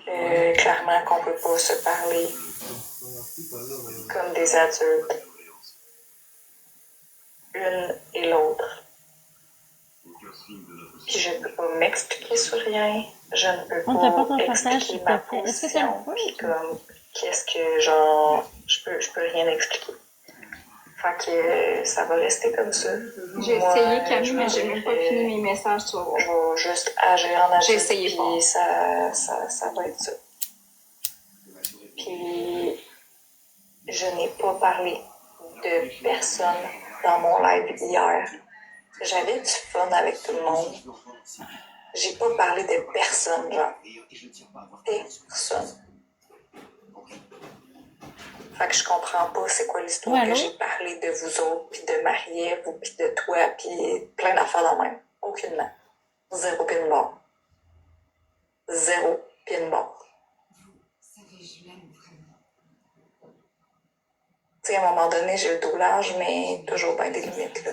Clairement qu'on peut pas se parler comme des adultes, l'une et l'autre. Puis je peux pas m'expliquer sur rien, je ne peux pas expliquer ma position, puis comme, qu'est-ce que, genre, je peux rien expliquer. Fait que ça va rester comme ça. J'ai essayé, Camille, mais j'ai même pas fini mes messages, tu vas voir. Je vais juste agir en adulte, j'ai essayé puis ça va être ça. Puis je n'ai pas parlé de personne dans mon live hier. J'avais du fun avec tout le monde. J'ai pas parlé de personne, genre. Personne. Fait que je comprends pas c'est quoi l'histoire que j'ai parlé de vous autres, puis de Marie-Ève, puis de toi, puis plein d'affaires dans le même. Aucunement. Zéro pied de bord. Zéro pied de bord. Tu sais, à un moment donné, j'ai le dos large, mais toujours bien des limites, là.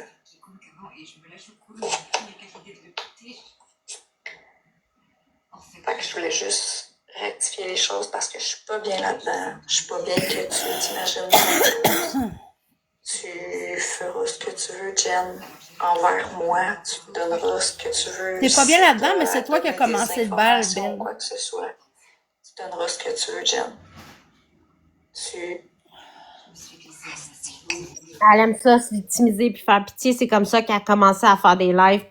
Fait que je voulais juste rectifier les choses parce que je suis pas bien là-dedans. Je suis pas bien que tu t'imagines quelque chose. Tu feras ce que tu veux, Jen. Envers moi, tu me donneras ce que tu veux. T'es pas bien là-dedans, mais c'est toi qui as commencé le bal, Ben. Quoi que ce soit. Tu donneras ce que tu veux, Jen. Elle aime ça, se victimiser puis faire pitié. C'est comme ça qu'elle a commencé à faire des lives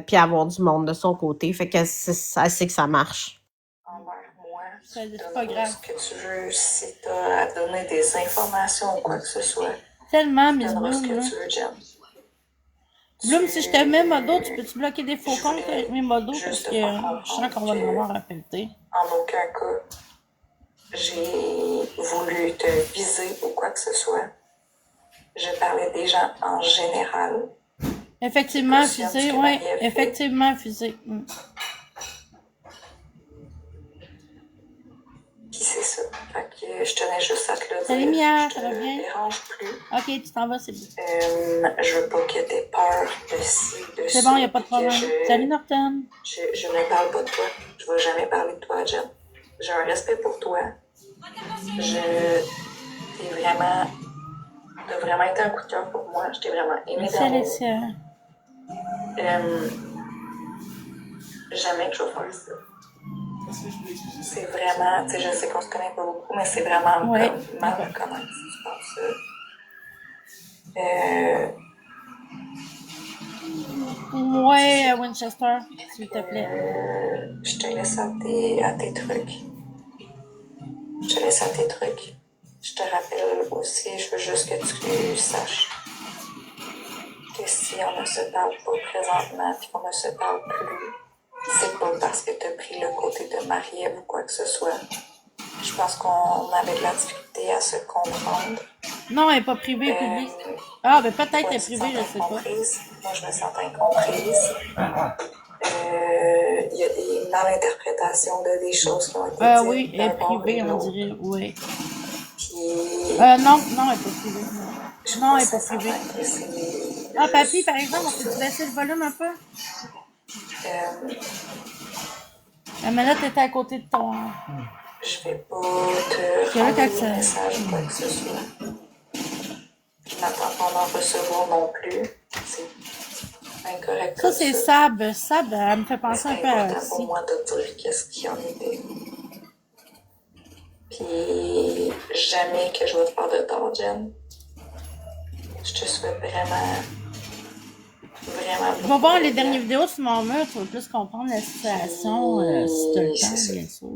puis avoir du monde de son côté. Fait que elle sait que ça marche. Envers moi, c'est pas grave. Ce que tu veux, si t'as à donner des informations ou quoi que ce soit. Tellement, Miss Bloom, ce que tu veux, Jen. Bloom, si je te mets modo, tu peux-tu bloquer des faux comptes avec mes modos? Parce que je sens qu'on va devoir répéter. En aucun cas, j'ai voulu te viser ou quoi que ce soit. Je parlais des gens en général. Effectivement, fusée, oui. Effectivement, fusée. Puis c'est ça. Fait que je tenais juste à te le dire. Salut Mia, ça va bien? Je te dérange plus. Ok, tu t'en vas, c'est bien. Je veux pas que t'aies peur de ci, de ça. C'est bon, y a pas de problème. Salut Norton. Je ne parle pas de toi. Je vais jamais parler de toi, Jen. J'ai un respect pour toi. T'as vraiment été un coup de cœur pour moi. Je t'ai vraiment aimé d'amour. Jamais que je vais faire ça. C'est vraiment, tu sais, je sais qu'on se connaît pas beaucoup, mais c'est vraiment comme mal à connaître si tu penses ça. Ouais, Winchester, s'il te plaît. Je te laisse à tes trucs. Je te rappelle aussi, je veux juste que tu saches que si on ne se parle pas présentement puis qu'on ne se parle plus, c'est pas parce que tu as pris le côté de Marie-Ève ou quoi que ce soit. Je pense qu'on avait de la difficulté à se comprendre. Non, elle n'est pas privée, publique. Ah, ben peut-être elle est privée, je sais pas. Moi, je me sens incomprise. Il y a des malinterprétations de des choses qui ont été dites. Oui, elle est privée, on dirait, oui. Puis... non, elle n'est pas privée. Non, elle n'est pas privée. Ah, papy, par exemple, on peut-tu baisser le volume un peu? Mais là, t'étais à côté de ton... Je vais pas te renvoyer un message ou quoi que ce soit. Je m'attends pas à en recevoir non plus. C'est incorrect. Ça, c'est Sab. Sab, elle me fait penser un peu à... C'est important pour moi de dire qu'est-ce qu'il y en était. Puis jamais que je vais te faire de tort, Jen. Je te souhaite vraiment... Je vais voir les dernières vidéos sur mon mur, tu vas plus comprendre la situation, si tu as le temps, bien sûr.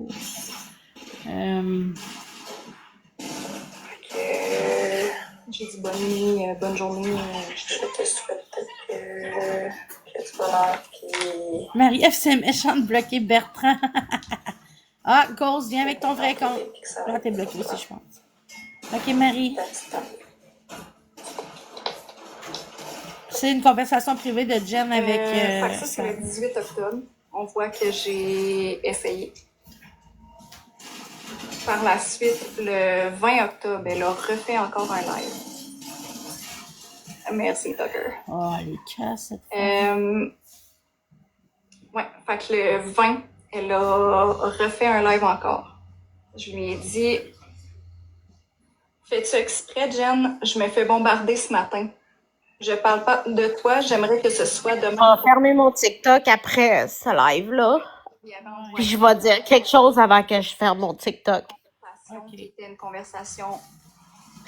J'ai dit bonne nuit, bonne journée. Je te souhaite que tu bonheur, puis... Marie-Ève, c'est méchant de bloquer Bertrand. Ah, Ghost, viens avec ton vrai compte. Là, t'es bloqué aussi, je pense. Ok, Marie. C'est une conversation privée de Jen avec... ça, c'est le 18 octobre. On voit que j'ai essayé. Par la suite, le 20 octobre, elle a refait encore un live. Merci, Tucker. Oh, les casses, cette ouais, fait que le 20, elle a refait un live encore. Je lui ai dit, fais-tu exprès, Jen? Je me fais bombarder ce matin. Je parle pas de toi, j'aimerais que ce soit Je demain. vais fermer mon TikTok après ce live-là. Il y avait Puis envoyé je vais dire quelque chose avant que je ferme mon TikTok. une conversation Ok. qui était une conversation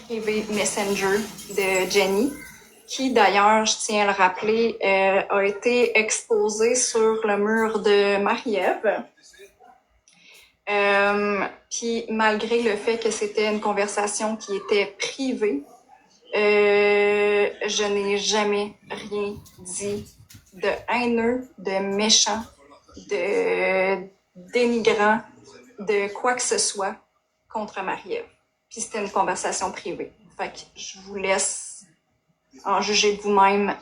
privée Messenger de Jenny, qui d'ailleurs, je tiens à le rappeler, a été exposée sur le mur de Marie-Ève. Puis malgré le fait que c'était une conversation qui était privée, je n'ai jamais rien dit de haineux, de méchant, de dénigrant, de quoi que ce soit contre Marie-Ève. Puis c'était une conversation privée. Fait que je vous laisse en juger de vous-même.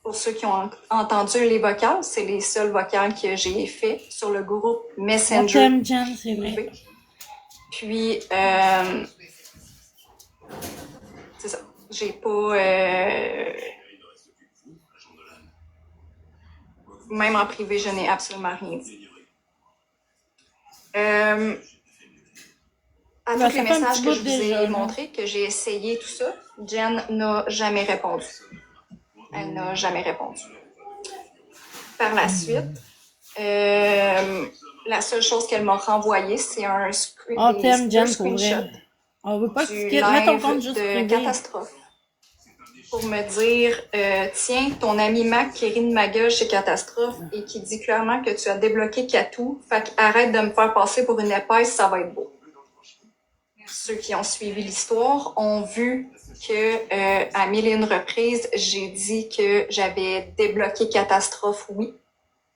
Pour ceux qui ont entendu les vocales, c'est les seuls vocales que j'ai fait sur le groupe On Messenger. t'aime, Jen, c'est vrai. privé. Puis, c'est ça. J'ai pas. Même en privé, je n'ai absolument rien dit. À Ben, tous les ça fait un messages petit que bout je vous déjà, ai là. montrés, que j'ai essayé tout ça, Jen n'a jamais répondu. Elle n'a jamais répondu. Par la suite, la seule chose qu'elle m'a renvoyé, c'est On t'aime, deux Jen, pour screenshots vrai. On veut pas que tu du quittes. Mets ton live compte juste de privé. Catastrophe pour me dire tiens, ton ami Mac qui rit de ma gueule chez Catastrophe et qui dit clairement que tu as débloqué Katou, fait arrête de me faire passer pour une épaisse, ça va être beau. Ceux qui ont suivi l'histoire ont vu que à 1001 reprises, j'ai dit que j'avais débloqué Catastrophe, oui,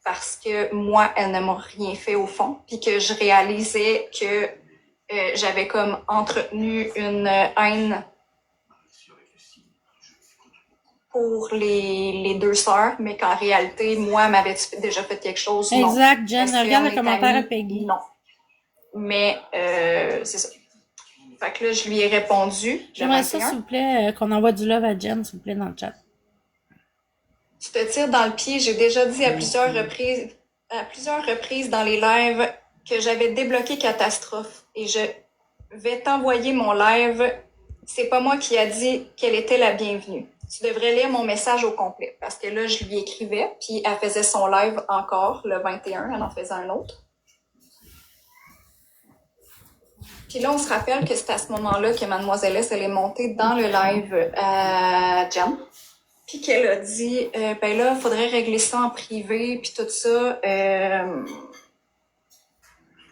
parce que moi, elle ne m'a rien fait au fond, puis que je réalisais que j'avais comme entretenu une haine pour les deux sœurs, mais qu'en réalité, moi, m'avais-tu déjà fait quelque chose? Non. Exact, Jen. Est-ce Regarde qu'on le est commentaire à amis? Peggy. Non. Mais c'est ça. Fait que là, je lui ai répondu le J'aimerais ça, 21. s'il vous plaît, qu'on envoie du love à Jen, s'il vous plaît, dans le chat. Tu te tires dans le pied. J'ai déjà dit à plusieurs reprises dans les lives que j'avais débloqué Catastrophe. Et je vais t'envoyer mon live. C'est pas moi qui a dit qu'elle était la bienvenue. Tu devrais lire mon message au complet. Parce que là, je lui écrivais, puis elle faisait son live encore, le 21, elle en faisait un autre. Puis là, on se rappelle que c'est à ce moment-là que Mademoiselle S, elle est montée dans le live à Jen. Puis qu'elle a dit, ben là, il faudrait régler ça en privé, puis tout ça.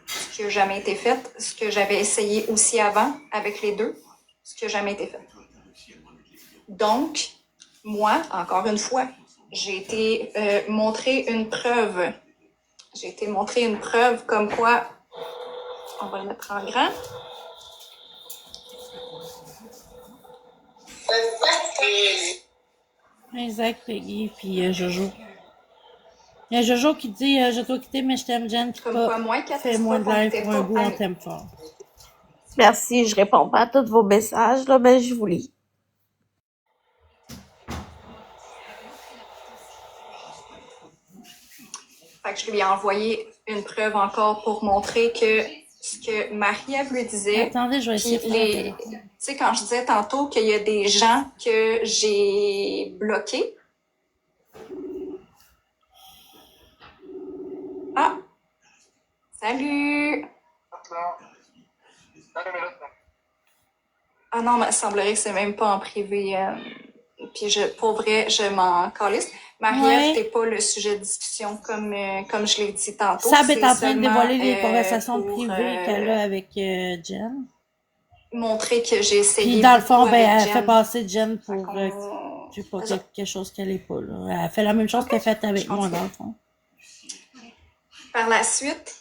Ce qui n'a jamais été fait, ce que j'avais essayé aussi avant avec les deux, ce qui n'a jamais été fait. Donc, moi, encore une fois, j'ai été montrer une preuve. J'ai été montrer une preuve comme quoi, on va le mettre en grand. Exact, Peggy, puis Jojo. Il y a Jojo qui dit je dois quitter, mais je t'aime, Jen, puis Comme pas. quoi, moi, Catastrophe, Fais moins de on live était pour un pas bout, on amis. t'aime fort. Merci, je réponds pas à tous vos messages, là, mais je vous lis. Fait que je lui ai envoyé une preuve encore pour montrer que ce que Marie-Ève lui disait. Attendez, je vais essayer de faire. Tu sais, quand je disais tantôt qu'il y a des gens que j'ai bloqués. Ah! Salut! Ah non, mais il semblerait que c'est même pas en privé. Puis pour vrai, je m'en calisse. Marie-Ève, Ouais. t'es pas le sujet de discussion comme je l'ai dit tantôt. Sab est C'est en train de seulement, dévoiler les conversations pour, privées qu'elle a avec Jen. montrer que j'ai essayé. Puis dans le fond, beaucoup ben, avec elle Jen. fait passer Jen pour je sais pas, C'est ça. quelque chose qu'elle est pas, là. Elle fait la même chose qu'elle a faite avec moi, dans le fond. Par la suite,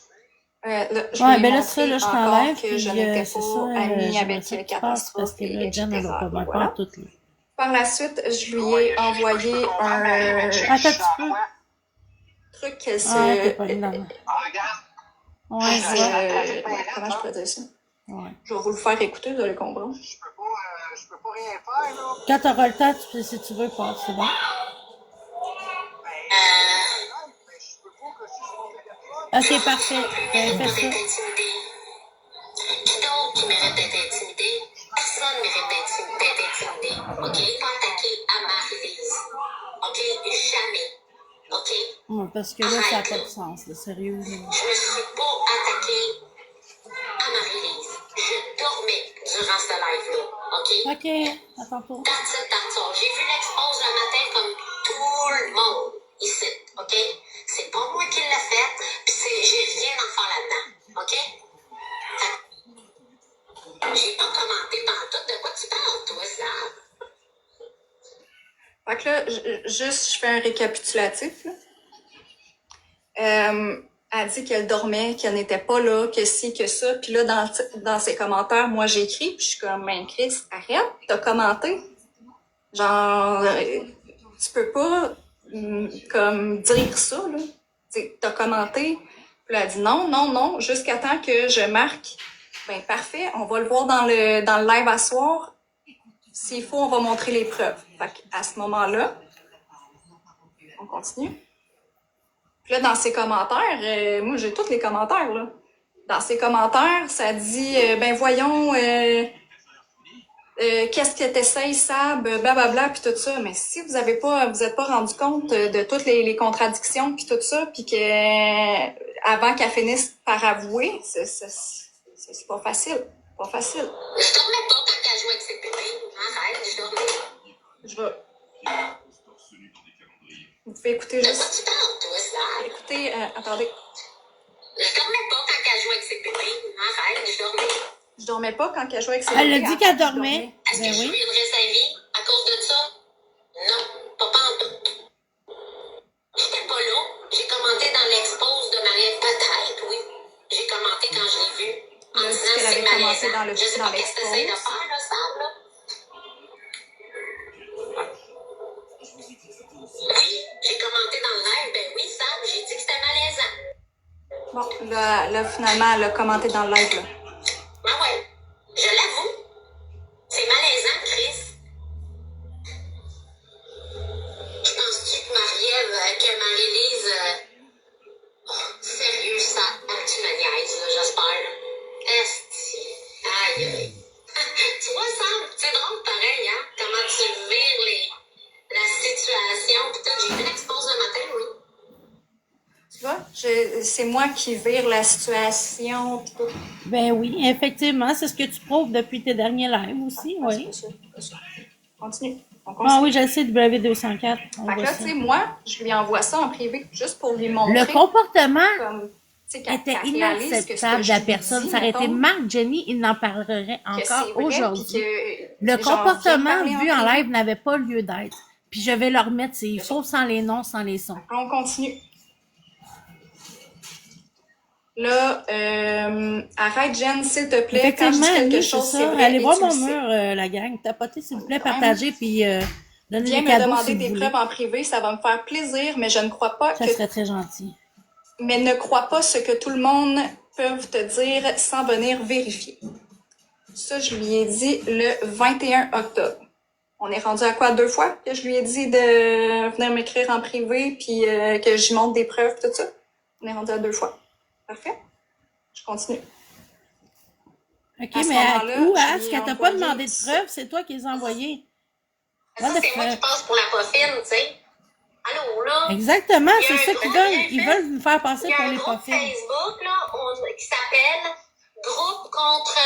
là, je Ouais, lui ai ben là, montré ça, là, je encore t'enlève, que puis je n'étais c'est pas ça, amie j'aimerais avec ça que tu passes, Catastrophe, parce que là, Jen, elle va pas mal voilà. faire tout, là. Par la suite, je lui ai envoyé un Attends un petit peu. truc qu'elle se... Ah, t'es pas une dame. Ouais, je vois. Comment je pourrais dire ça? Ouais. Je vais vous le faire écouter, vous allez comprendre. Je peux pas rien faire, là. Quand t'auras le temps, si tu veux, passe, c'est bon. Mais je peux pas que si je monte le téléphone. Ok, parfait. Ben, fais ça. parce que là, ça n'a pas de sens, là, sérieux. Là. Je me suis pas attaquée à Marie-Lise. Je dormais durant ce live-là, OK? OK, à tantôt. That's it, that's all. J'ai vu l'expose le matin comme tout le monde ici, OK? C'est pas moi qui l'ai fait, puis j'ai rien à faire là-dedans, OK? J'ai pas commenté pantoute. De quoi tu parles, toi, ça? Fait que là, juste, je fais un récapitulatif. Là. Elle dit qu'elle dormait, qu'elle n'était pas là, que ci, que ça. Puis là, dans ses commentaires, moi, j'écris, puis je suis comme, ben, Chris, arrête, t'as commenté. Genre, tu peux pas, comme, dire ça, là. T'as commenté. Puis elle a dit non, jusqu'à temps que je marque. Ben, parfait, on va le voir dans le live à soir. S'il faut, on va montrer les preuves. Fait qu'à ce moment-là, on continue. Puis là, dans ses commentaires, moi, j'ai tous les commentaires, là. Dans ses commentaires, ça dit, ben voyons, qu'est-ce que t'essayes, Sab, blablabla, puis tout ça. Mais si vous êtes pas rendu compte de toutes les contradictions, puis tout ça, puis que avant qu'elle finisse par avouer, c'est pas facile. Pas facile. Je dormais pas quand elle jouait avec ses bébés. Arrête, je dormais. Je vais... Vous pouvez écouter De quoi juste... tu parles, toi, ça? Écoutez, attendez. Je dormais pas quand elle jouait avec ses bébés. Arrête, je dormais. Je dormais pas quand elle jouait avec ses Elle a bébés. dit qu'elle dormait. Est-ce Ben que je oui. ruinerais sa vie à cause de ça? Non, pas pantoute. J'étais pas là. J'ai commenté dans l'expose de Marie-Ève. Peut-être, oui. J'ai commenté quand je l'ai vu. En Elle a dit disant qu'elle c'est avait commencé malaisant. Je sais dans pas qu'est-ce que t'essayes de l'expose. faire, là, Sam, là. Oui, j'ai commenté dans le live. Ben oui, Sam, j'ai dit que c'était malaisant. Bon, là, finalement, elle a commenté dans le live, là. Ben ouais, je l'avoue. C'est malaisant, Chris. Je penses-tu que Marie-Lise... Oh, sérieux, ça, tu me niaises, là, j'espère. Esti. Aïe, aïe. Tu vois, Sam, c'est drôle pareil, hein? Comment tu vires la situation. Putain, j'ai vu l'expose le matin, oui. Tu vois, c'est moi qui vire la situation, pis tout. Ben oui, effectivement, c'est ce que tu prouves depuis tes derniers lives aussi, oui. C'est ça. Continue. On Ah continue. oui, je le sais, W204. On Fait que voit là, ça. tu sais, moi, je lui envoie ça en privé juste pour lui montrer. Le comportement Comme, tu sais, qu'elle était réalise que ce que inacceptable de je la lui personne. dis, Ça aurait été mettons, Marc Jenny, il en parlerait que c'est encore vrai, aujourd'hui. puis que, Le genre, comportement viens parler vu en privé. live n'avait pas lieu d'être. Puis je vais leur mettre ses faux sans les noms, sans les sons. On continue. Là, arrête, Jen, s'il te plaît. Quand je dis Effectivement, quelque oui, c'est chose, c'est ça. vrai. Allez et voir tu le mon sais. mur, la gang. Tapotez, s'il vous plaît, Quand même. partagez, puis donnez Viens des me cadeaux demander si des vous voulez. preuves en privé, ça va me faire plaisir, mais je ne crois pas Ça que... serait très gentil. Mais ne crois pas ce que tout le monde peut te dire sans venir vérifier. Ça, je lui ai dit le 21 octobre. On est rendu à quoi, 2 fois que je lui ai dit de venir m'écrire en privé puis que j'y montre des preuves, tout ça? On est rendu à 2 fois. Parfait? Je continue. OK, À ce mais moment-là, où, je As, lui ai qu'elle t'a pas envoyé demandé de ça. preuves, c'est toi qui les as envoyés. Ça, What the c'est moi qui fuck? passe pour la poffine, tu sais. Allô, là? Exactement, Il y a c'est un ça groupe qu'ils veulent. bien Ils fait. veulent nous faire passer Il y a pour un les groupe profils. Facebook là, qui s'appelle Groupe contre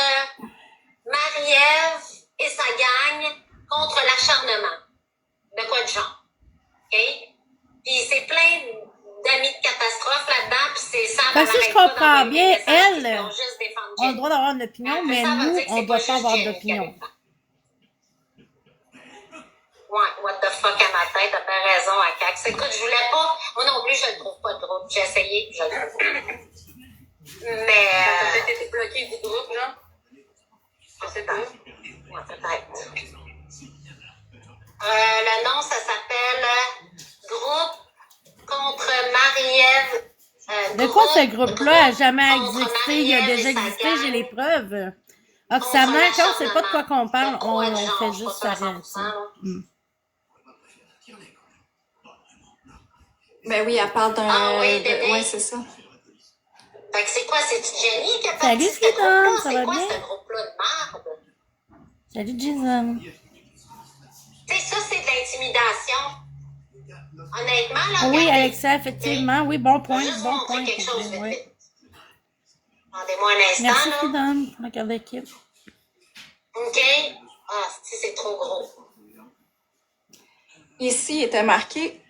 Marie-Ève et sa gang contre l'acharnement. De quoi de genre. OK? Puis c'est plein d'amis de catastrophe là-dedans, puis c'est ça. Fait que si je comprends bien, elle, on a le droit d'avoir une opinion, mais nous, on doit pas avoir d'opinion. Ouais, what the fuck à ma tête, t'as pas raison à Cax. Écoute, je voulais pas, moi non plus, je ne trouve pas de groupe. J'ai essayé, je le trouve pas. Mais. T'as peut-être été bloqué du groupe, genre? Je sais pas. Ouais, peut-être. Le nom, ça s'appelle Groupe contre Marie-Ève. De quoi ce groupe-là a jamais contre existé? Il a Marie-Ève déjà et sa existé, gang. j'ai les preuves. Contre Oxana, quand on sait pas de quoi l'acharnement. qu'on parle, De quoi de on genre, fait je juste suis pas sa sûre à réaction. 100%, là. Ben oui, elle parle d'un... Ah oui, bébé. Ouais, c'est ça. Fait que c'est quoi, c'est-tu Jenny qui a Salut, parti de ce Skidon, groupe-là? ça C'est va quoi bien? ce groupe-là de merde? Salut, Jason. Tu sais, ça, c'est de l'intimidation. Honnêtement, là, Oui, regardez. Alexa, effectivement. Oui, bon Je vais point. juste Bon montrer point. quelque chose vite, Oui. vite. Attendez-moi un Merci, instant, là. Freedom, pour la garde d'équipe. OK. Ah, c'est trop gros. Ici, il était marqué.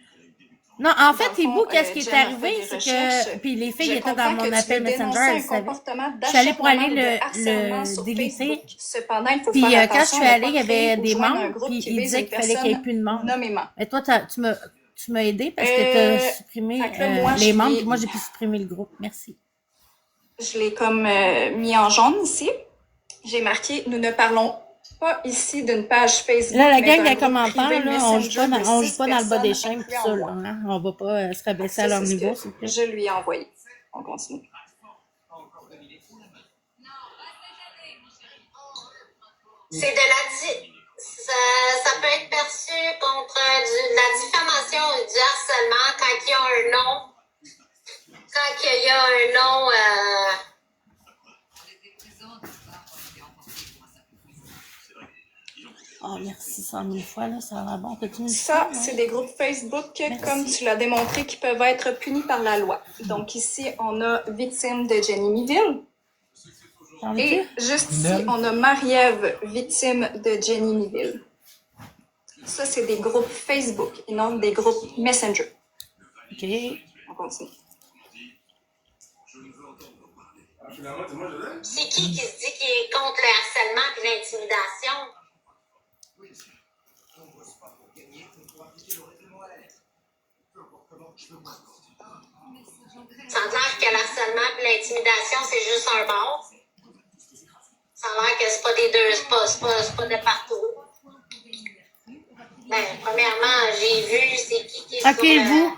Non, en Dans fait, le fond, Thibaut, qu'est-ce qui est Jen a fait arrivé, des c'est recherches. que. Puis les filles Je étaient dans comprends mon que appel tu veux dénoncer Messenger, un elles savaient. comportement Je suis allée pour d'acharnement aller ou de harcèlement le sur déliter. Facebook. Cependant, il faut Puis faire quand je attention suis à ne allée, pas il y créer avait ou des joindre un membres, groupe puis qui il vise disait une qu'il fallait qu'il y ait personne plus de membres. nommément. Mais toi, tu m'as aidé parce que tu as supprimé Fait que là, moi, les je membres, l'ai- puis moi, j'ai pu supprimer le groupe. Merci. Je l'ai comme mis en jaune ici. J'ai marqué « Nous ne parlons pas ici d'une page Facebook, Là, la mais gang d'un des groupe commentaires, privé là, on joue Messenger pas, on de joue 6 pas dans le bas des personnes chaînes pour inclus ça, en là. moi. Hein? On va pas se rabaisser à Ça, leur c'est ce niveau, que s'il vous plaît. je lui ai envoyé. On continue. C'est de ça peut être perçu contre de la diffamation ou du harcèlement quand il y a un nom. Quand il y a un nom. Oh, merci 100 000 fois, là, ça a l'air bon. T'as-tu mis Ça, ça, c'est ouais? des groupes Facebook, Merci. comme tu l'as démontré, qui peuvent être punis par la loi. Donc ici, on a victime de Jenny Miville. T'en Et veux-tu? juste ici, on a Marie-Ève, victime de Jenny Miville. Ça, c'est des groupes Facebook et non des groupes Messenger. OK. On continue. C'est qui se dit qu'il est contre le harcèlement et l'intimidation? Ça a l'air que le harcèlement et l'intimidation, c'est juste un bord. Ça a l'air que c'est pas des deux, c'est pas de partout. Ben, premièrement, j'ai vu c'est qui est OK, vous.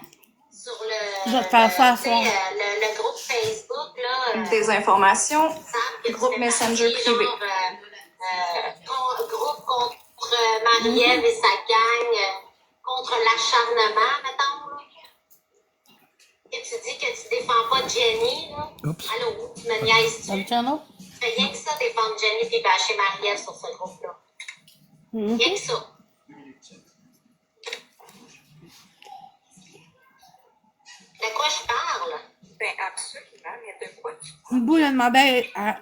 sur le, Je vais te faire ça à tu sais, fond. le groupe Facebook, là. Des informations, savent que groupe tu fais Messenger partie, privé. genre, groupe contre Marie-Ève et sa gang, contre l'acharnement, mettons. Là. Et tu dis que tu défends pas Jenny, là. Oups. Allô, tu me niaises-tu? Dans le channel? Tu fais rien que ça, défendre Jenny et bâcher Marie-Ève sur ce groupe-là. Rien que ça. De quoi je parle? Ben, absolument, mais de quoi tu parles? Bout, il a demandé à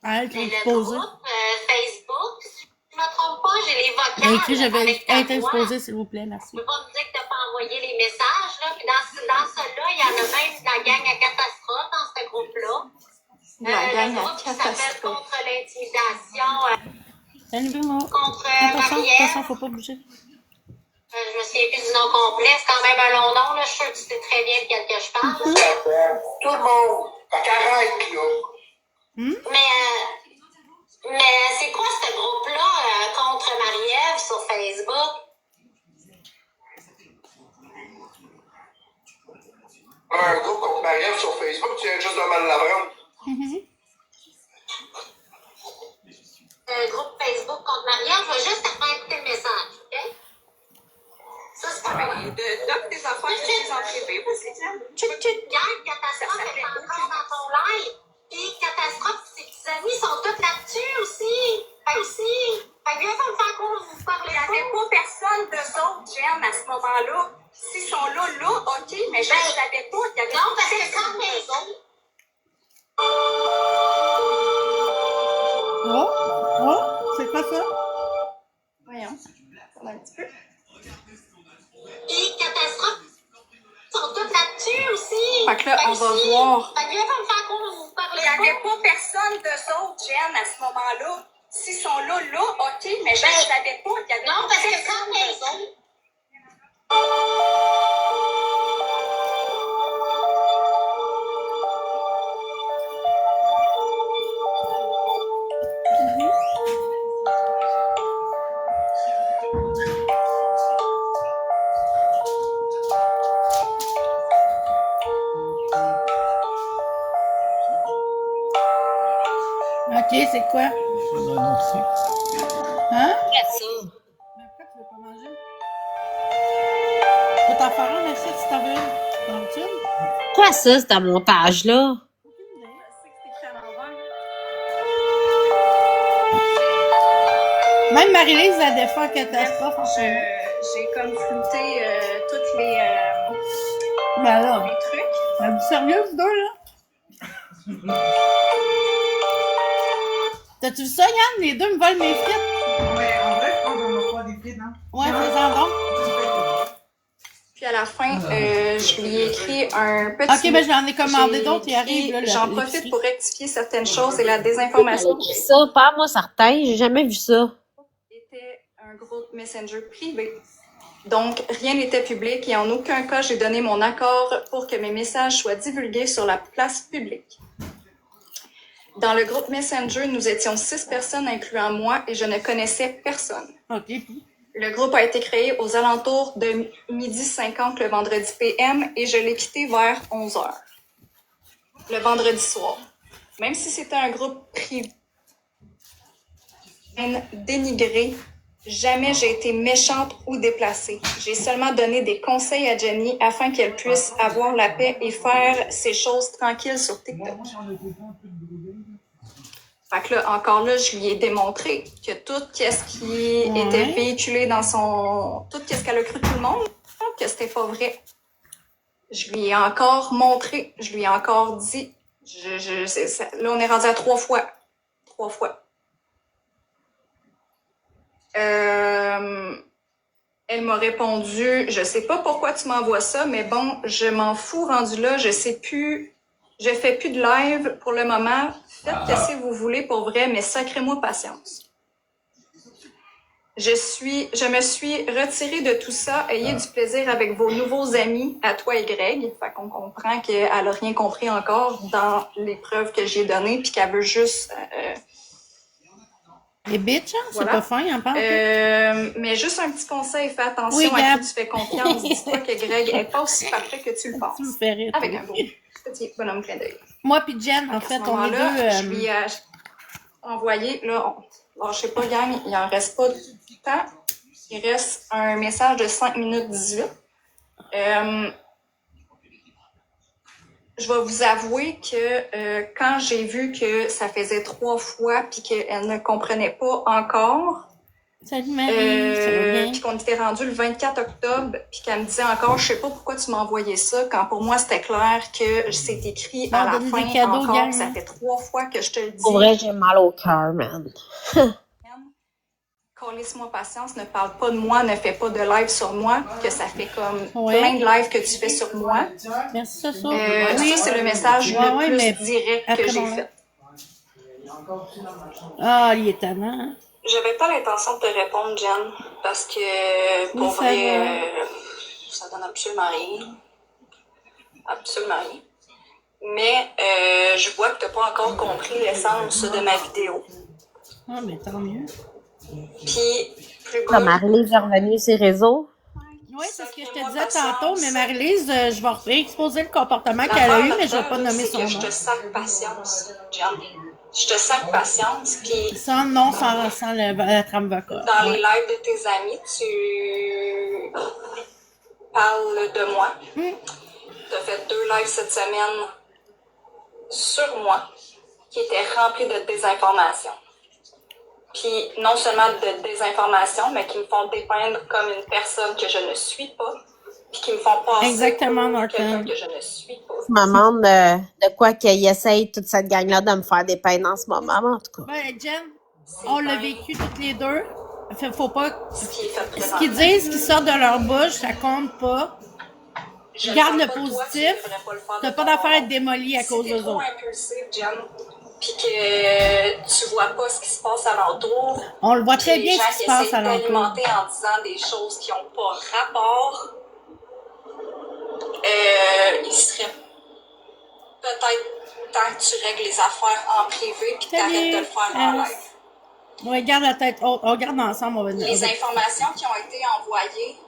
elle Mais de le poser. groupe Facebook, si je ne me trompe pas, j'ai les vocales. Elle a écrit, je vais avec ta être voix. exposée, s'il vous plaît, merci. Tu peux pas me dire que tu n'as pas envoyé les messages, là. Puis dans ceux-là, il y en a même de la gang à catastrophe dans ce groupe-là. La gang Le à groupe qui s'appelle catastrophe. Contre l'intimidation, Salut, Bruno. contre Attention, Marie-Ève. attention, faut pas bouger. Je me souviens plus du nom complet, c'est quand même un long nom, là. Je suis sûre que tu sais très bien de quel que je parle. Tout le monde. Fait qu'arrête, là. Mais c'est quoi ce groupe-là contre Marie-Ève sur Facebook? Un groupe contre Marie-Ève sur Facebook, tu viens juste de mal l'apprendre. Un groupe Facebook contre Marie-Ève, je vais juste te faire écouter le message, OK? Ça, c'est pas vrai. Donne des affaires que tu en privé, vas-y, Jen. Regarde, Catastrophe est encore dans ton live. Puis Catastrophe, ses amis sont tous là-dessus aussi. Fait que viens pas me faire croire que vous parlez Il n'y avait pas personne d'eux autres, Jen, à ce moment-là. S'ils sont là, OK, mais je ne savais pas. Il y avait Non, parce que personne quand d'eux les autres. Oh, c'est quoi ça? Voyons. Un petit peu. Puis Catastrophe sont tous là-dessus aussi. Fait que là, on va voir. Fait que viens pas me faire croire que vous parlez Il n'y avait pas. pas personne d'eux autres, Jen, à ce moment-là. S'ils sont là, OK, mais je ne savais pas. Il y avait Non, pas parce que personne quand d'eux les autres. OK, c'est quoi? Hein? Ça. Mais pourquoi tu veux pas manger? Je peux t'en faire un, assiette, si t'en veux une. T'en veux une? Quoi ça, ce montage-là? Même Marie-Lise la défend Catastrophe en ce moment. J'ai comme flouté toutes les Ben là, un truc. êtes-vous sérieux, vous deux, là? T'as-tu vu ça, Yann? Les deux me volent mes frites. Ouais, en vrai, je pense qu'on va faire des frites, hein. Ouais, fais-en donc. Puis à la fin, je lui ai écrit un petit. Ok, ben je l'en ai commandé J'ai d'autres, ils arrivent, là. J'en l'épicerie. profite pour rectifier certaines choses et la Elle désinformation. a écrit ça, pas moi certain, j'ai jamais vu ça. Était un groupe Messenger privé. Donc, rien n'était public et en aucun cas, j'ai donné mon accord pour que mes messages soient divulgués sur la place publique. Dans le groupe Messenger, nous étions 6 personnes, incluant moi, et je ne connaissais personne. Ok, puis. Le groupe a été créé aux alentours de 12h50 le vendredi PM et je l'ai quitté vers 11h le vendredi soir. Même si c'était un groupe privé, dénigré, jamais j'ai été méchante ou déplacée. J'ai seulement donné des conseils à Jenny afin qu'elle puisse avoir la paix et faire ses choses tranquilles sur TikTok. Fait que là, encore là, je lui ai démontré que tout ce qui était véhiculé dans son... Tout ce qu'elle a cru tout le monde, que c'était pas vrai. Je lui ai encore montré, je lui ai encore dit... là, on est rendu à 3 fois. 3 fois. Elle m'a répondu, je sais pas pourquoi tu m'envoies ça, mais bon, je m'en fous rendu là, je sais plus... Je fais plus de live pour le moment. Faites ce que vous voulez pour vrai, mais sacrez-moi patience. Je me suis retirée de tout ça. Ayez du plaisir avec vos nouveaux amis, à toi et Greg. Fait qu'on comprend qu'elle a rien compris encore dans les preuves que j'ai données, puis qu'elle veut juste... Les bitches, hein? Voilà. C'est pas fin, hein, pas mais juste un petit conseil, fais attention à qui tu fais confiance. Dis-toi que Greg est pas aussi parfait que tu le penses. Tu me fais rire. Avec un beau petit bonhomme clin d'œil. Moi puis Jen, en fait, on est deux... Je lui ai envoyé, là, je sais pas, gang, il en reste pas de temps. Il reste un message de 5 minutes 18. Je vais vous avouer que quand j'ai vu que ça faisait 3 fois puis qu'elle ne comprenait pas encore, Salut Marie, ça va bien? puis qu'on était rendu le 24 octobre, puis qu'elle me disait encore, je sais pas pourquoi tu m'as envoyé ça, quand pour moi c'était clair que c'est écrit à la donne fin des cadeaux, encore, gang. ça fait 3 fois que je te le dis. Pour vrai, j'ai mal au cœur, man. Laisse-moi patience, ne parle pas de moi, ne fais pas de live sur moi, que ça fait comme plein de lives que tu fais sur moi. Merci, ça. Ça, c'est le message le plus direct que j'ai fait. Ah, il est tannant, hein? J'avais pas l'intention de te répondre, Jen, parce que pour vrai, ça donne absolument rien. Absolument rien. Mais je vois que t'as pas encore compris l'essence de ma vidéo. Ah, mais tant mieux. Puis, plus Comme Marie-Lise est revenue sur ses réseaux. Oui, c'est ce que je te disais tantôt, mais Marie-Lise, je vais réexposer le comportement qu'elle a eu, mais je vais pas nommer son nom. Je te sac patience, Jen. Je te sac patience, puis... Sans nom, sans la trame vocale. Dans les lives de tes amis, tu parles de moi. Tu as fait 2 lives cette semaine sur moi qui étaient remplis de désinformation. Puis non seulement de désinformation, mais qui me font dépeindre comme une personne que je ne suis pas, puis qui me font passer pour quelqu'un que je ne suis pas. Je me demande de quoi qu'ils essayent toute cette gang-là de me faire des peines en ce moment, mais en tout cas. Ben, Jen, on l'a vécu toutes les deux. Faut pas... Ce qu'ils disent, ce qui sort de leur bouche, ça compte pas. Garde le positif. T'as pas d'affaire à être démoli à cause d'eux autres. Si t'es trop impulsif, Jen, puis que tu vois pas ce qui se passe alentour. On le voit très bien ce qui se passe alentour. D'alimenter en disant des choses qui n'ont pas rapport, il serait peut-être temps que tu règles les affaires en privé puis que tu arrêtes de le faire en live. Oui, garde la tête haute. On regarde ensemble. On va les informations qui ont été envoyées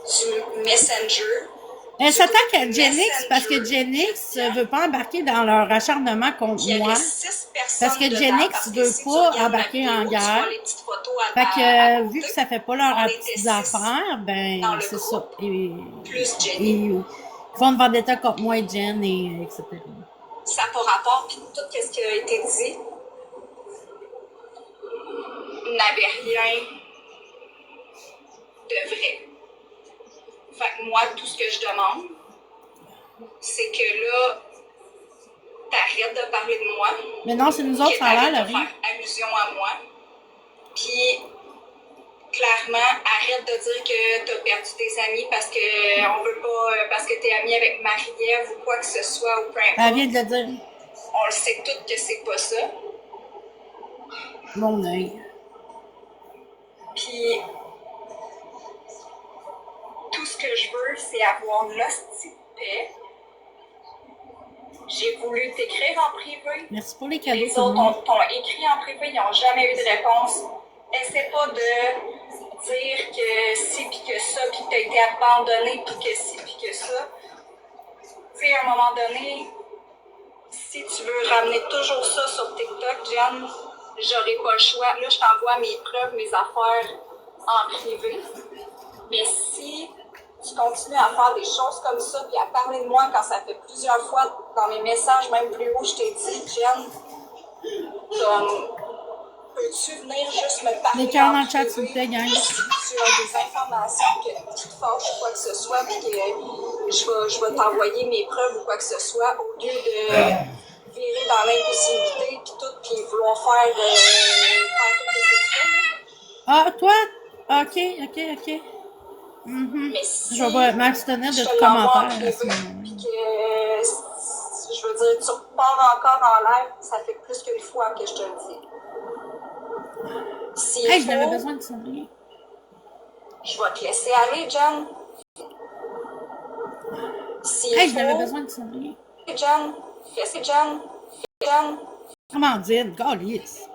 du Messenger. Elle s'attaque à Genix parce que Genix veut pas embarquer dans leur acharnement contre moi. Parce que Genix veut pas embarquer en guerre. Fait que vu que ça fait pas leur petites affaires, ben c'est ça. Ils font une vendetta contre moi et Jen et etc. Ça n'a pas rapport, puis tout ce qui a été dit n'avait rien de vrai. Fait que moi, tout ce que je demande, c'est que là, t'arrêtes de parler de moi. Mais non, c'est nous autres, Que ça a l'air, t'arrêtes de Laurie. faire allusion à moi. Puis, clairement, arrête de dire que t'as perdu tes amis parce que on veut pas, parce que t'es amie avec Marie-Ève ou quoi que ce soit, ou peu Elle importe. vient de le dire. On le sait toutes que c'est pas ça. Mon œil. Puis, tout ce que je veux, c'est avoir l'hostie de paix. J'ai voulu t'écrire en privé. Merci pour les cadeaux, Les tout le monde. autres t'ont écrit en privé, ils n'ont jamais eu de réponse. Essaie pas de dire que si pis que ça, pis que t'as été abandonné, pis que si pis que ça. Tu sais, à un moment donné, si tu veux ramener toujours ça sur TikTok, Jen, j'aurai pas le choix. Là, je t'envoie mes preuves, mes affaires en privé. Mais si tu continues à faire des choses comme ça, puis à parler de moi quand ça fait plusieurs fois dans mes messages, même plus haut, je t'ai dit, Jen, comme, peux-tu venir juste me parler Les cœurs en dans le chat, privé? s'il vous plaît, gang. Si tu as des informations qui te fâchent ou quoi que ce soit, puis que je vais t'envoyer mes preuves ou quoi que ce soit, au lieu de virer dans l'impossibilité, puis tout, puis vouloir faire tout ce que tu fais, là. Ah, toi? Ok. Mhm. Mais si Je vais m'abstenir de je tout te l'envoie en commentaire à privé, ce moment. puis que, je veux dire, tu repars encore en live, ça fait plus qu'une fois que je te le dis. S'il Hey, j'avais faut, besoin de sonner. je vais te laisser aller, Jen. S'il Hey, j'avais faut, besoin de sonner. Jen, fais Jen. Comment dire? Galice.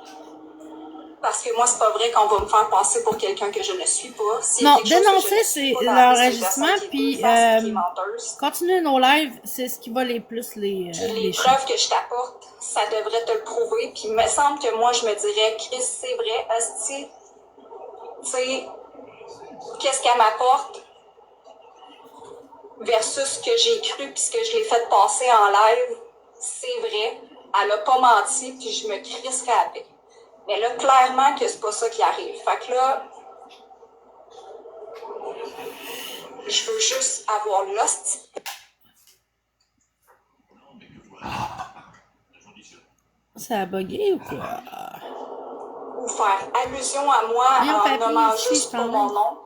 Parce que moi, c'est pas vrai qu'on va me faire passer pour quelqu'un que je ne suis pas. S'il y a Non, quelque chose que je dénoncer, ne c'est suis pas dans la vie, c'est une l'enregistrement, personne qui est puis deux-faced, qui est menteuse. continuer nos lives, c'est ce qui va les plus Puis les les chiens. preuves que je t'apporte, ça devrait te le prouver. Puis il me semble que moi, je me dirais, Chris, c'est vrai, asti, tu sais, qu'est-ce qu'elle m'apporte versus ce que j'ai cru puis ce que je l'ai fait passer en live, c'est vrai. Elle a pas menti, puis je me crisserais avec. Mais là, clairement que c'est pas ça qui arrive. Fait que là, je veux juste avoir l'hostie Ça a bugué ou quoi? ou faire allusion à moi Voyons, en papy, nommant ici, juste je pour mon nom.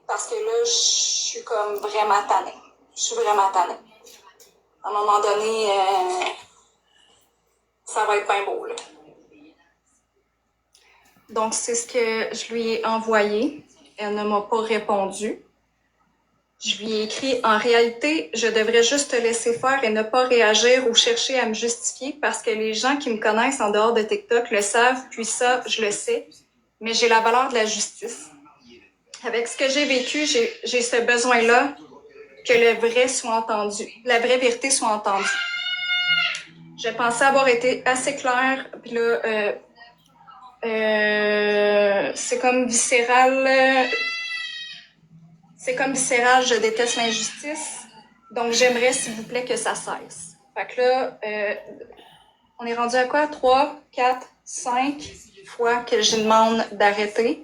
Parce que là, je suis comme vraiment tannée. Je suis vraiment tannée. À un moment donné, ça va être bien beau, là. Donc, c'est ce que je lui ai envoyé. Elle ne m'a pas répondu. Je lui ai écrit, en réalité, je devrais juste te laisser faire et ne pas réagir ou chercher à me justifier parce que les gens qui me connaissent en dehors de TikTok le savent, puis ça, je le sais. Mais j'ai la valeur de la justice. Avec ce que j'ai vécu, j'ai ce besoin-là que le vrai soit entendu, la vraie vérité soit entendue. Je pensais avoir été assez claire, puis là, c'est comme viscéral. C'est comme viscéral, je déteste l'injustice. Donc, j'aimerais, s'il vous plaît, que ça cesse. Fait que là, on est rendu à quoi? 3, 4, 5 fois que je demande d'arrêter.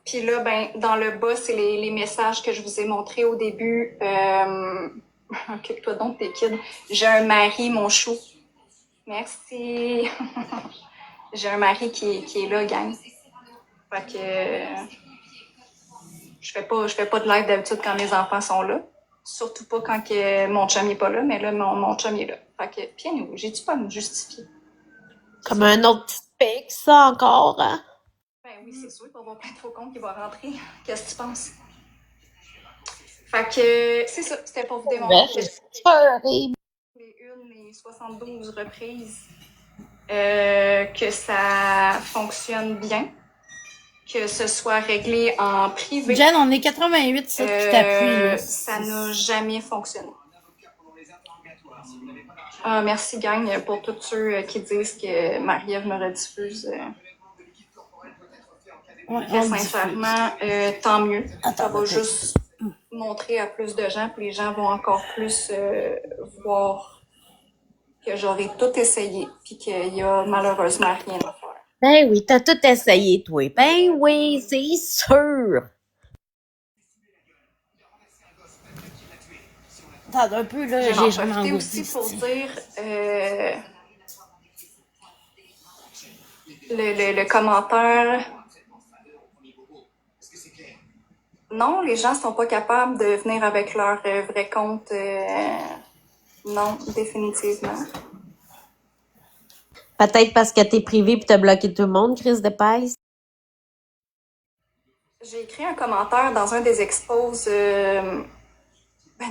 Puis là, ben, dans le bas, c'est les messages que je vous ai montrés au début. Occupe-toi donc tes kids. J'ai un mari, mon chou. Merci. J'ai un mari qui est là, gang. Fait que je fais pas de live d'habitude quand mes enfants sont là. Surtout pas quand que mon chum est pas là, mais là, mon chum est là. Fait que, puis nous, j'ai-tu pas à me justifier? Comme un autre petit pic, ça encore, hein? Ben oui, c'est sûr, il va y avoir plein de faux comptes qui vont rentrer. Qu'est-ce que tu penses? Fait que, c'est ça, c'était pour vous démontrer les 72 reprises que ça fonctionne bien, que ce soit réglé en privé. Jen, on est 88 sur qui t'appuie, là. Ça n'a jamais fonctionné. Ah, merci, gang, pour tous ceux qui disent que Marie-Ève me rediffuse. Ouais, Très sincèrement, tant mieux. Ça va Attends, juste montrer à plus de gens, puis les gens vont encore plus voir que j'aurais tout essayé, puis qu'il y a malheureusement rien à faire. Ben oui, t'as tout essayé, toi. Ben oui, c'est sûr. Attends un peu, là, Je vais j'ai en jamais profiter engourdi. aussi pour dire le commentaire. Non, les gens sont pas capables de venir avec leur vrai compte. Non, définitivement. Peut-être parce que t'es privé pis t'as bloqué tout le monde, Chris de Pace. J'ai écrit un commentaire dans un des expos. Ben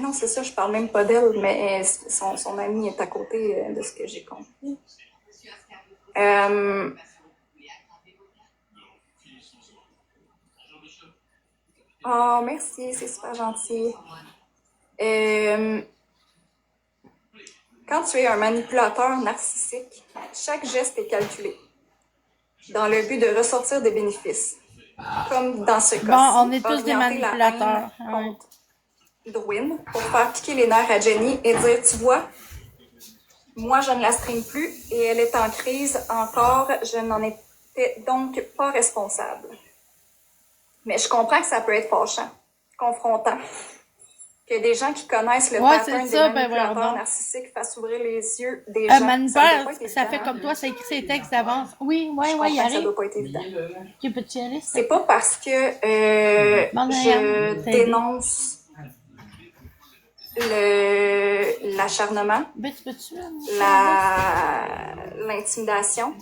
non, c'est ça, je parle même pas d'elle, mais son ami est à côté de ce que j'ai compris. Oh, merci, c'est super gentil. Quand tu es un manipulateur narcissique, chaque geste est calculé dans le but de ressortir des bénéfices. Comme dans ce cas-ci, Bon, on est tous des orienter la manipulateurs. haine contre Edwin pour faire piquer les nerfs à Jenny et dire, tu vois, moi je ne la stream plus et elle est en crise encore, je n'en étais donc pas responsable. Mais je comprends que ça peut être fâchant, confrontant, que des gens qui connaissent le Ouais, pattern c'est des ça, ben manipulateurs voyons donc. narcissiques fassent ouvrir les yeux des Un gens. manipulateur, doit pas être ça fait évident, comme toi, ça écrit ses textes d'avance. Oui, Je ouais, comprends il que ça arrive. doit pas être évident. Tu peux-tu y aller? C'est pas parce que Bon, je t'as aidé. dénonce l'acharnement, Ben, tu peux-tu? l'intimidation,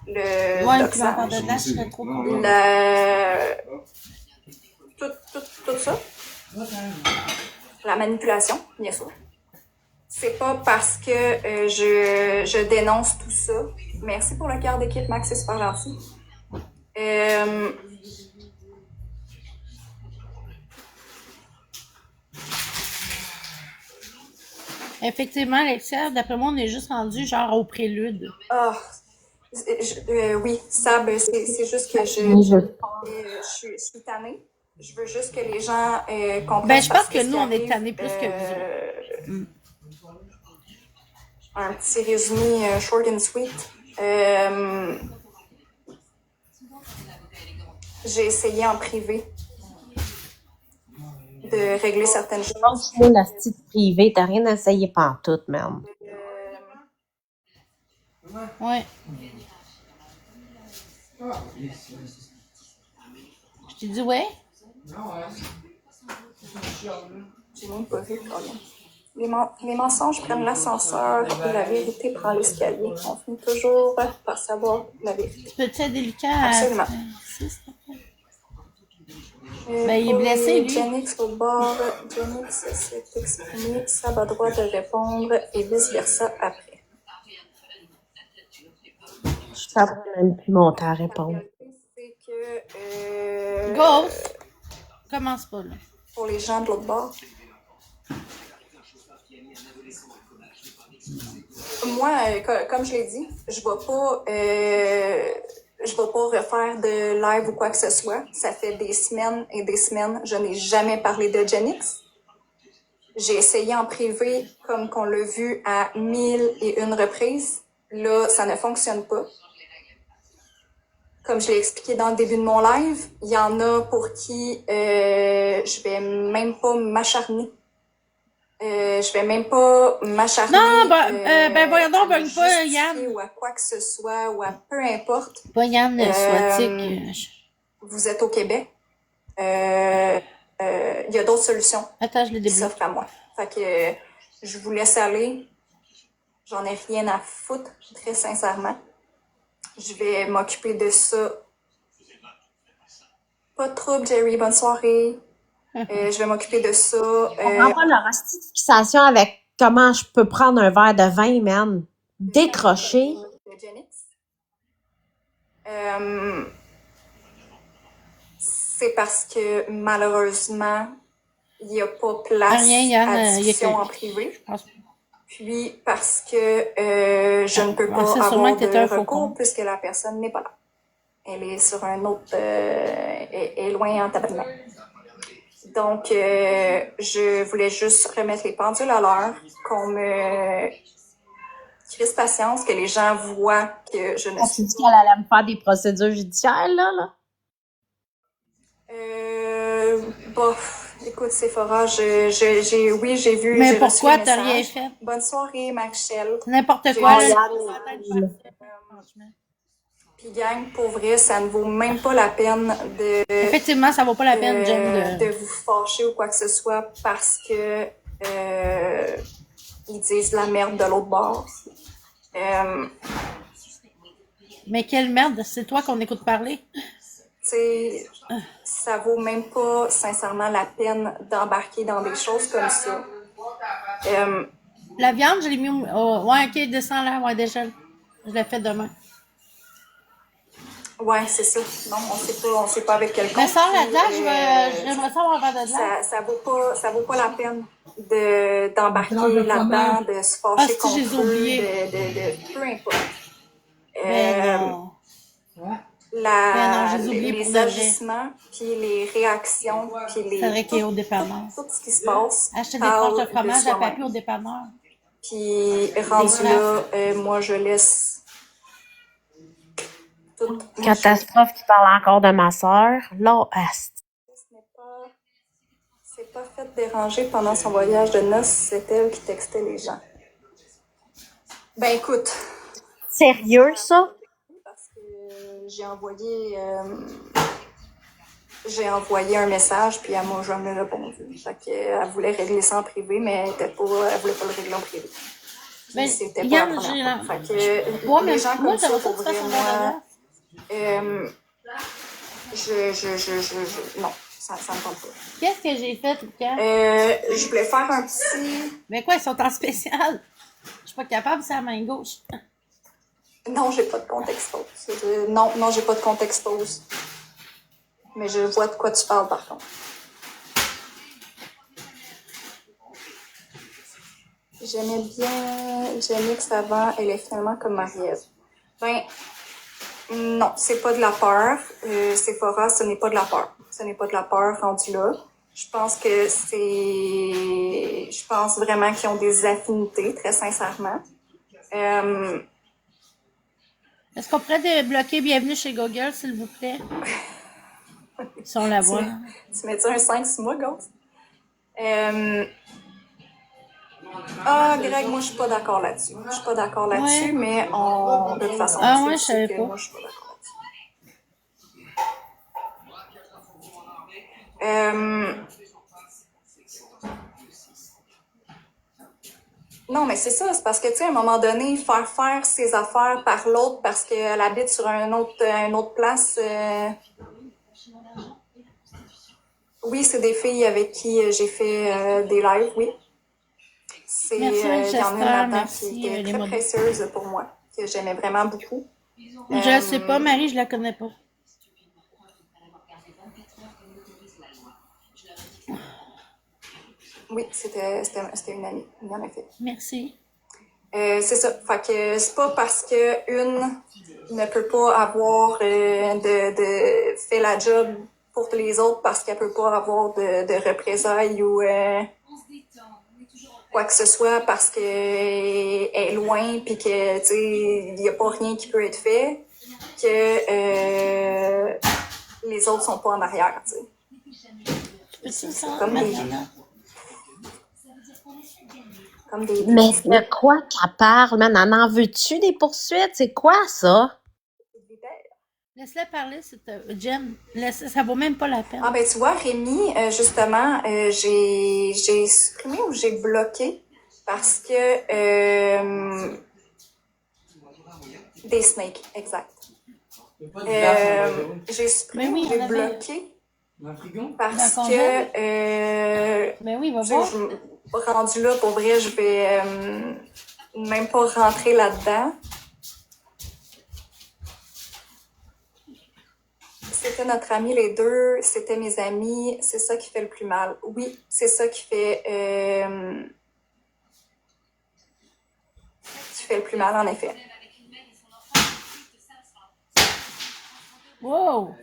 le Ouais, puis doxage, l'enfant de là, je serais trop contente. tout ça, la manipulation, bien sûr. C'est pas parce que je dénonce tout ça. Merci pour le cœur d'équipe, Max, c'est super gentil. Effectivement, Alexia, d'après moi, on est juste rendu genre au prélude. Ah, oui, Sab, c'est juste que je suis tannée. Je veux juste que les gens comprennent. Ben, je pense parce que ce nous, qui on est arrive, tannés plus que vous autres. Un petit résumé short and sweet. J'ai essayé en privé de régler certaines choses. Lâche-moi la petite privée, t'as rien essayé pantoute, man. Ouais. Je t'ai dit ouais? J'ai même pas vu, quand même. Les mensonges prennent l'ascenseur et la vérité prend l'escalier. On finit toujours par savoir la vérité. Peux-tu être délicat à... Absolument. Ben, il est blessé, lui. Jennix au bord, Jennix s'est exprimé, Sab a droit de répondre et vice-versa après. Je t'apprends même plus mon temps à répondre. C'est que Ghost! Commence pas, là. pour les gens de l'autre bord, moi, comme je l'ai dit, je vais pas refaire de live ou quoi que ce soit. Ça fait des semaines et des semaines, je n'ai jamais parlé de Jennix. J'ai essayé en privé, comme qu'on l'a vu à 1001 reprises. Là, ça ne fonctionne pas. Comme je l'ai expliqué dans le début de mon live, il y en a pour qui je vais même pas m'acharner. Je vais même pas m'acharner. Non, ben voyons donc, ben pas, Yann. Ou à quoi que ce soit, ou à peu importe. Pas Yann Swatik. Vous êtes au Québec. Il y a d'autres solutions Attends, je l'ai qui débloqué. s'offrent à moi. Fait que je vous laisse aller. J'en ai rien à foutre, très sincèrement. Je vais m'occuper de ça. Pas de trouble, Jerry. Bonne soirée. Je vais m'occuper de ça. On prend pas leur hostie de fixation avec comment je peux prendre un verre de vin, man. Décrocher. De Jennix. C'est parce que malheureusement, il n'y a pas place Rien, Yann, à il y a discussion que- en privé. Je pense- Puis parce que je ne peux Ah, pas c'est sûrement avoir que t'étais de un faucon. recours puisque la personne n'est pas là. Elle est sur un autre... est loin en tabarnak. Donc, je voulais juste remettre les pendules à l'heure, qu'on me Chris patience que les gens voient que je ne Tu suis dis qu'elle allait me faire des procédures judiciaires, là? bof, écoute, Sephora, oui, j'ai vu, Mais j'ai reçu pourquoi le t'as rien message. fait? Bonne soirée, Michel. N'importe J'ai quoi, reçu là. le message. Franchement. Puis gang, pour vrai, ça ne vaut même pas la peine Effectivement, ça vaut pas la peine, Jen, de vous fâcher ou quoi que ce soit parce que ils disent la merde de l'autre bord. Mais quelle merde, c'est toi qu'on écoute parler. T'sais, ça vaut même pas sincèrement la peine d'embarquer dans des choses comme ça. La viande, je l'ai mis ouais, ok, descends là, ouais, déjà. Je l'ai fait demain. Ouais, c'est ça. Non, on sait pas avec quel compte. Mais sans la puis, glace, j'aimerais ça avoir un verre de glace. ça vaut pas la peine d'embarquer là-dedans, de se fâcher Ah, si, contre j'ai eux, oublié. de peu importe. Ben non. Ben non, j'ai oublié pour de Les vrai. agissements, puis les réactions, puis C'est vrai qu'il est au dépanneur. tout ce qui se passe. Acheter des parle tranches de fromage à soi-même. papier au dépanneur. Puis rendu là, moi je laisse tout. Catastrophe qui parle encore de ma sœur. Là, C'est pas fait déranger pendant son voyage de noces, c'est elle qui textait les gens. Ben écoute, sérieux, ça? parce que j'ai envoyé un message, puis elle m'a jamais répondu. Fait qu'elle voulait régler ça en privé, mais elle voulait pas le régler en privé. Ben, C'était pas Yann, la j'ai première fois. Fait que ouais, mais les gens moi, comme ça, j'aimerais ça pour que tu fasses vrai, un verre de moi, non, ça me tente pas. Qu'est-ce que j'ai fait, Lucas? Je voulais faire un petit... Mais quoi, ils sont en spécial? Je suis pas capable, c'est à la main gauche. Non, j'ai pas de compte expose. Non, j'ai pas de compte expose. Mais je vois de quoi tu parles, par contre. J'aimais bien Janix avant, elle est finalement comme Marie-Ève. Ben, non, c'est pas de la peur. Sephora, ce n'est pas de la peur. Ce n'est pas de la peur rendu là. Je pense vraiment qu'ils ont des affinités, très sincèrement. Est-ce qu'on pourrait débloquer Bienvenue chez Google, s'il vous plaît? Si on la voit. Tu mets-tu un 5 sur moi, Ghost? Greg, moi, je suis pas d'accord là-dessus. Je suis pas d'accord là-dessus, Ouais. mais de toute façon, Ah, tu ouais, je sais savais que pas. moi, je suis pas d'accord là-dessus. Non, mais c'est ça, c'est parce que, tu sais, à un moment donné, faire ses affaires par l'autre parce qu'elle habite sur une autre place. Oui, c'est des filles avec qui j'ai fait des lives, oui. C'est Merci, il y en a une Chester, là-dedans merci, qui était les très modos. précieuse pour moi, que j'aimais vraiment beaucoup. Je sais pas, Marie, je la connais pas. Oui, c'était une amie, en effet. Merci. C'est ça. Fait que c'est pas parce que une ne peut pas avoir de fait la job pour les autres parce qu'elle peut pas avoir de représailles ou quoi que ce soit parce qu'elle est loin puis que tu sais il y a pas rien qui peut être fait que les autres sont pas en arrière, tu sais. C'est Comme des Mais de quoi qu'elle parle, man? En veux-tu des poursuites? C'est quoi ça? Laisse-la parler, Jen. Ça vaut même pas la peine. Ah ben tu vois, Rémi, justement, j'ai supprimé ou j'ai bloqué parce que des snakes, exact. J'ai supprimé ou j'ai bloqué parce que Ben oui, va voir. rendu là, pour vrai, je vais même pas rentrer là-dedans. C'était notre ami les deux, c'était mes amis, c'est ça qui fait le plus mal. Oui, c'est ça qui fait le plus mal, en effet. Wow!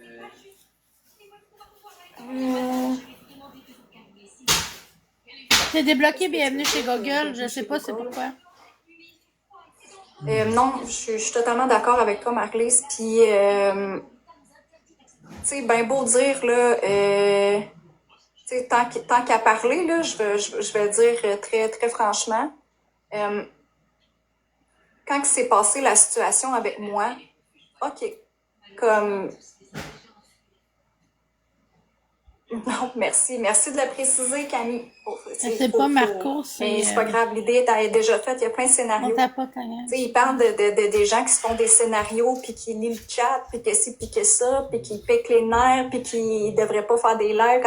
T'es débloqué, bienvenue chez Google, je sais pas c'est pourquoi. Non, je suis totalement d'accord avec toi, Marlise. Puis, tu sais, ben beau dire, là, tu sais, tant qu'à parler, là, je vais dire très, très franchement, quand s'est passé la situation avec moi, OK, comme... Non, merci. Merci de le préciser, Camille. C'est pas Marco, Mais c'est... c'est pas grave, l'idée est déjà faite. Il y a plein de scénarios. On tapote, hein. Tu sais, ils parlent des gens qui se font des scénarios, puis qui lisent le chat, puis que ci, puis que ça, puis qui piquent les nerfs, puis qui devraient pas faire des lives.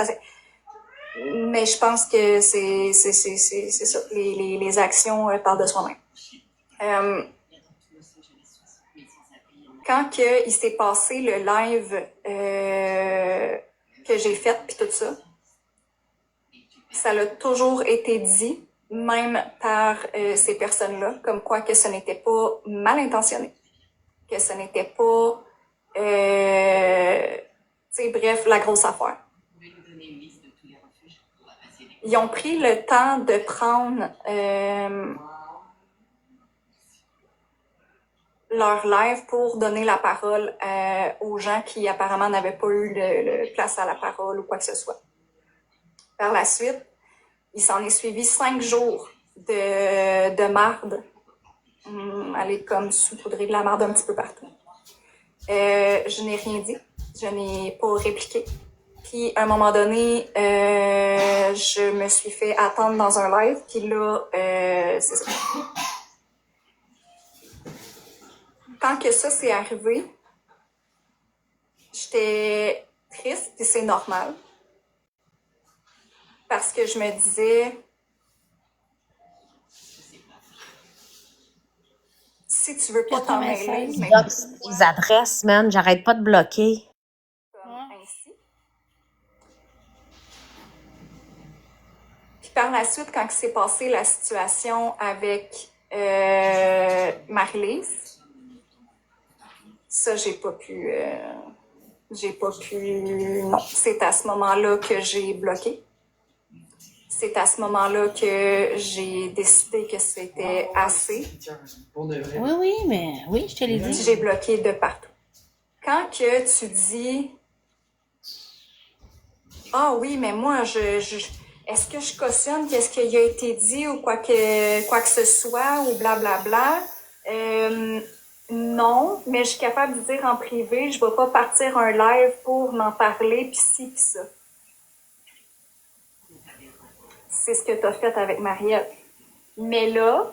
Mais je pense que c'est ça. Les actions parlent de soi-même. Quand il s'est passé le live que j'ai fait, puis tout ça, ça l'a toujours été dit, même par ces personnes-là, comme quoi que ce n'était pas mal intentionné, que ce n'était pas, tu sais, bref, la grosse affaire. Ils ont pris le temps de prendre leur live pour donner la parole aux gens qui apparemment n'avaient pas eu le place à la parole ou quoi que ce soit. Par la suite, il s'en est suivi 5 jours de marde. Elle est comme saupoudrée de la marde un petit peu partout. Je n'ai rien dit. Je n'ai pas répliqué. Puis, à un moment donné, je me suis fait attendre dans un live. Puis là, c'est ça. Quand que ça s'est arrivé, j'étais triste et c'est normal. Parce que je me disais, si tu veux pas t'en mêler, mais Les adresses, man, j'arrête pas de bloquer. comme ainsi. Puis par la suite, quand s'est passée la situation avec Marie-Lise, ça, j'ai pas pu, non. C'est à ce moment-là que j'ai bloqué. C'est à ce moment-là que j'ai décidé que c'était assez. Oui, mais oui, je te l'ai dit. J'ai bloqué de partout. Quand que tu dis « Ah oui, mais moi, est-ce que je cautionne qu'est-ce qui a été dit ou quoi que ce soit ou blablabla? Non, mais je suis capable de dire en privé, je vais pas partir un live pour m'en parler, pis ci, pis ça. » C'est ce que tu as fait avec Mariette. Mais là,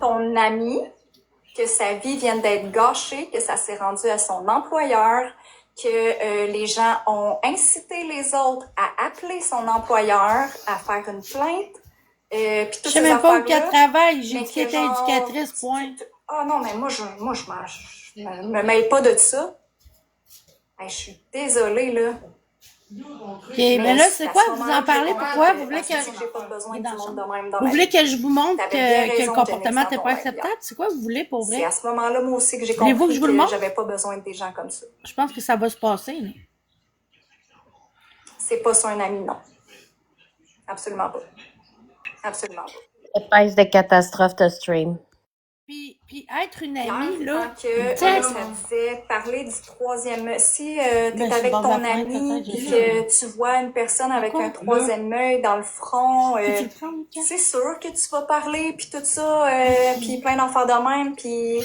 ton ami, que sa vie vient d'être gâchée, que ça s'est rendu à son employeur, que les gens ont incité les autres à appeler son employeur, à faire une plainte. Puis Je sais même pas où qu'elle travaille, j'ai dit qu'elle était éducatrice, point. Ah non, mais moi, je me mêle pas de ça. Hey, je suis désolée, là. OK, mais là, c'est quoi? Vous en parlez? Pourquoi? Vous voulez que... Vous voulez que je vous montre que le comportement n'était pas acceptable? C'est quoi vous voulez pour vrai? C'est à ce moment-là, moi aussi, que j'ai compris que j'avais pas besoin de des gens comme ça. Je pense que ça va se passer. Là. C'est pas ça un ami, non. Absolument pas. Absolument pas. Épaisse de catastrophe de stream. Puis être une amie, là... Ça disait parler du troisième... Si t'es avec ton ami et que tu vois une personne avec un troisième œil dans le front, c'est sûr que tu vas parler, puis tout ça, puis plein d'enfants de même, puis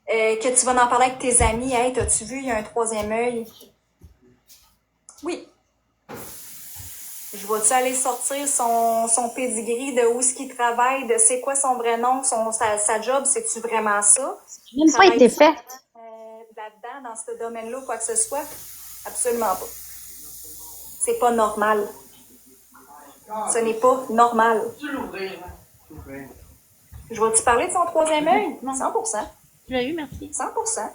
que tu vas en parler avec tes amis. Hey, t'as-tu vu, il y a un troisième œil? Oui. Je vais-tu aller sortir son pedigree de où est-ce qu'il travaille, de c'est quoi son vrai nom, sa job, c'est-tu vraiment ça? Ça n'a même pas été fait. Là-dedans, dans ce domaine-là, quoi que ce soit? Absolument pas. C'est pas normal. Ce n'est pas normal. Je vais-tu parler de son troisième œil? 100%. Tu l'as eu, merci. 100%.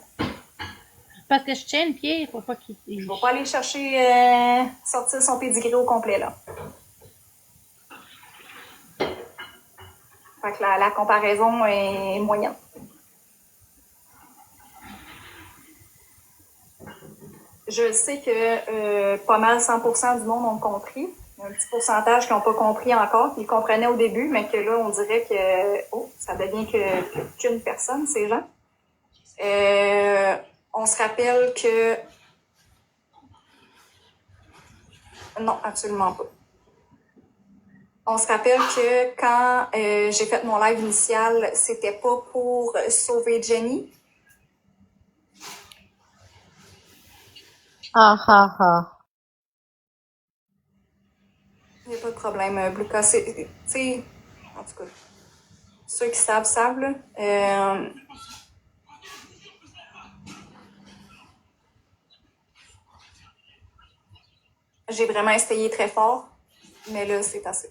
Parce que je tiens le pied pour pas qu'il... Je vais pas aller chercher, sortir son pedigree au complet, là. Fait que la comparaison est moyenne. Je sais que pas mal 100% du monde ont compris. un petit pourcentage qui n'ont pas compris encore, qui comprenaient au début, mais que là, on dirait que ça devient qu'une personne, ces gens. On se rappelle que... Non, absolument pas. On se rappelle que quand j'ai fait mon live initial, c'était pas pour sauver Jenny. Ah, ah, ah. Il n'y a pas de problème. Bluka, tu sais, en tout cas, ceux qui savent, là. J'ai vraiment essayé très fort, mais là, c'est assez.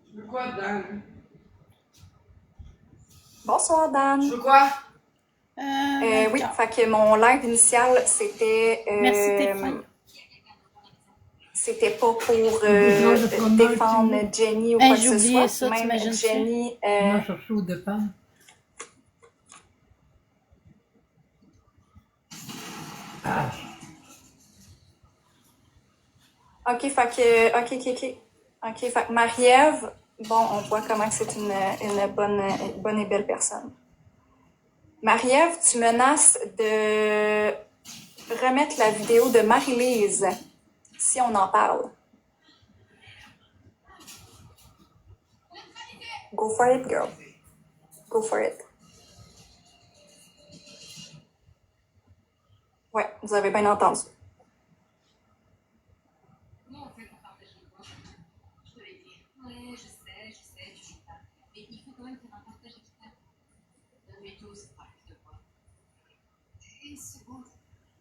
Tu veux quoi, Dan? Bonsoir, Dan. Tu veux quoi? Oui, d'accord. fait que mon live initial, c'était... Merci, t'es fin. C'était pas pour défendre Jenny ou Hey, quoi que j'ai ce oublié soit. ça, Même t'imagines-tu? Jenny... Moi, sur chaud de pain. OK, fait que... OK, fait que Marie-Ève, bon, on voit comment que c'est une bonne et belle personne. Marie-Ève, tu menaces de remettre la vidéo de Marie-Lise si on en parle. Go for it, girl. Go for it. Ouais, vous avez bien entendu.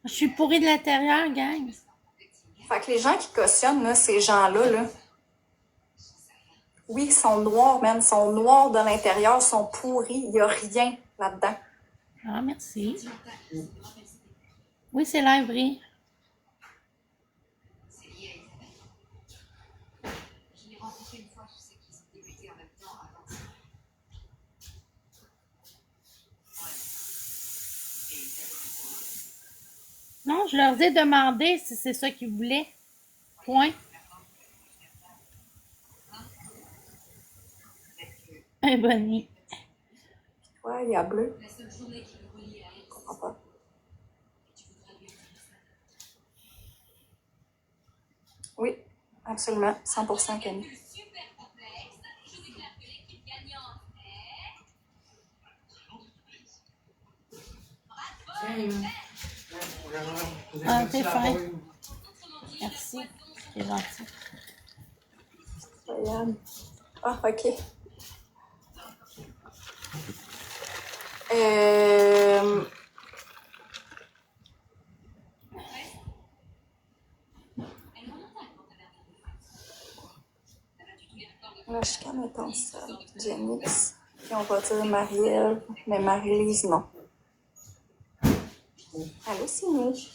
Je suis pourrie de l'intérieur, gang. Fait que les gens qui cautionnent, là, ces gens-là, là, oui, ils sont noirs, man. Ils sont noirs de l'intérieur, ils sont pourris. Il n'y a rien là-dedans. Ah, merci. Oui, c'est live, Non, je leur ai demandé si c'est ça qu'ils voulaient. Point. Un bonnet. Ouais, il y a bleu. Je comprends pas. Oui, absolument. 100% Camille. Ah, t'es fin. Merci. C'est gentil. Regarde. Ah, OK. Là, je suis comme étant ça. Jennix. Puis on va dire Marie-Ève, mais Marie-Lise, non. Allô, Simi?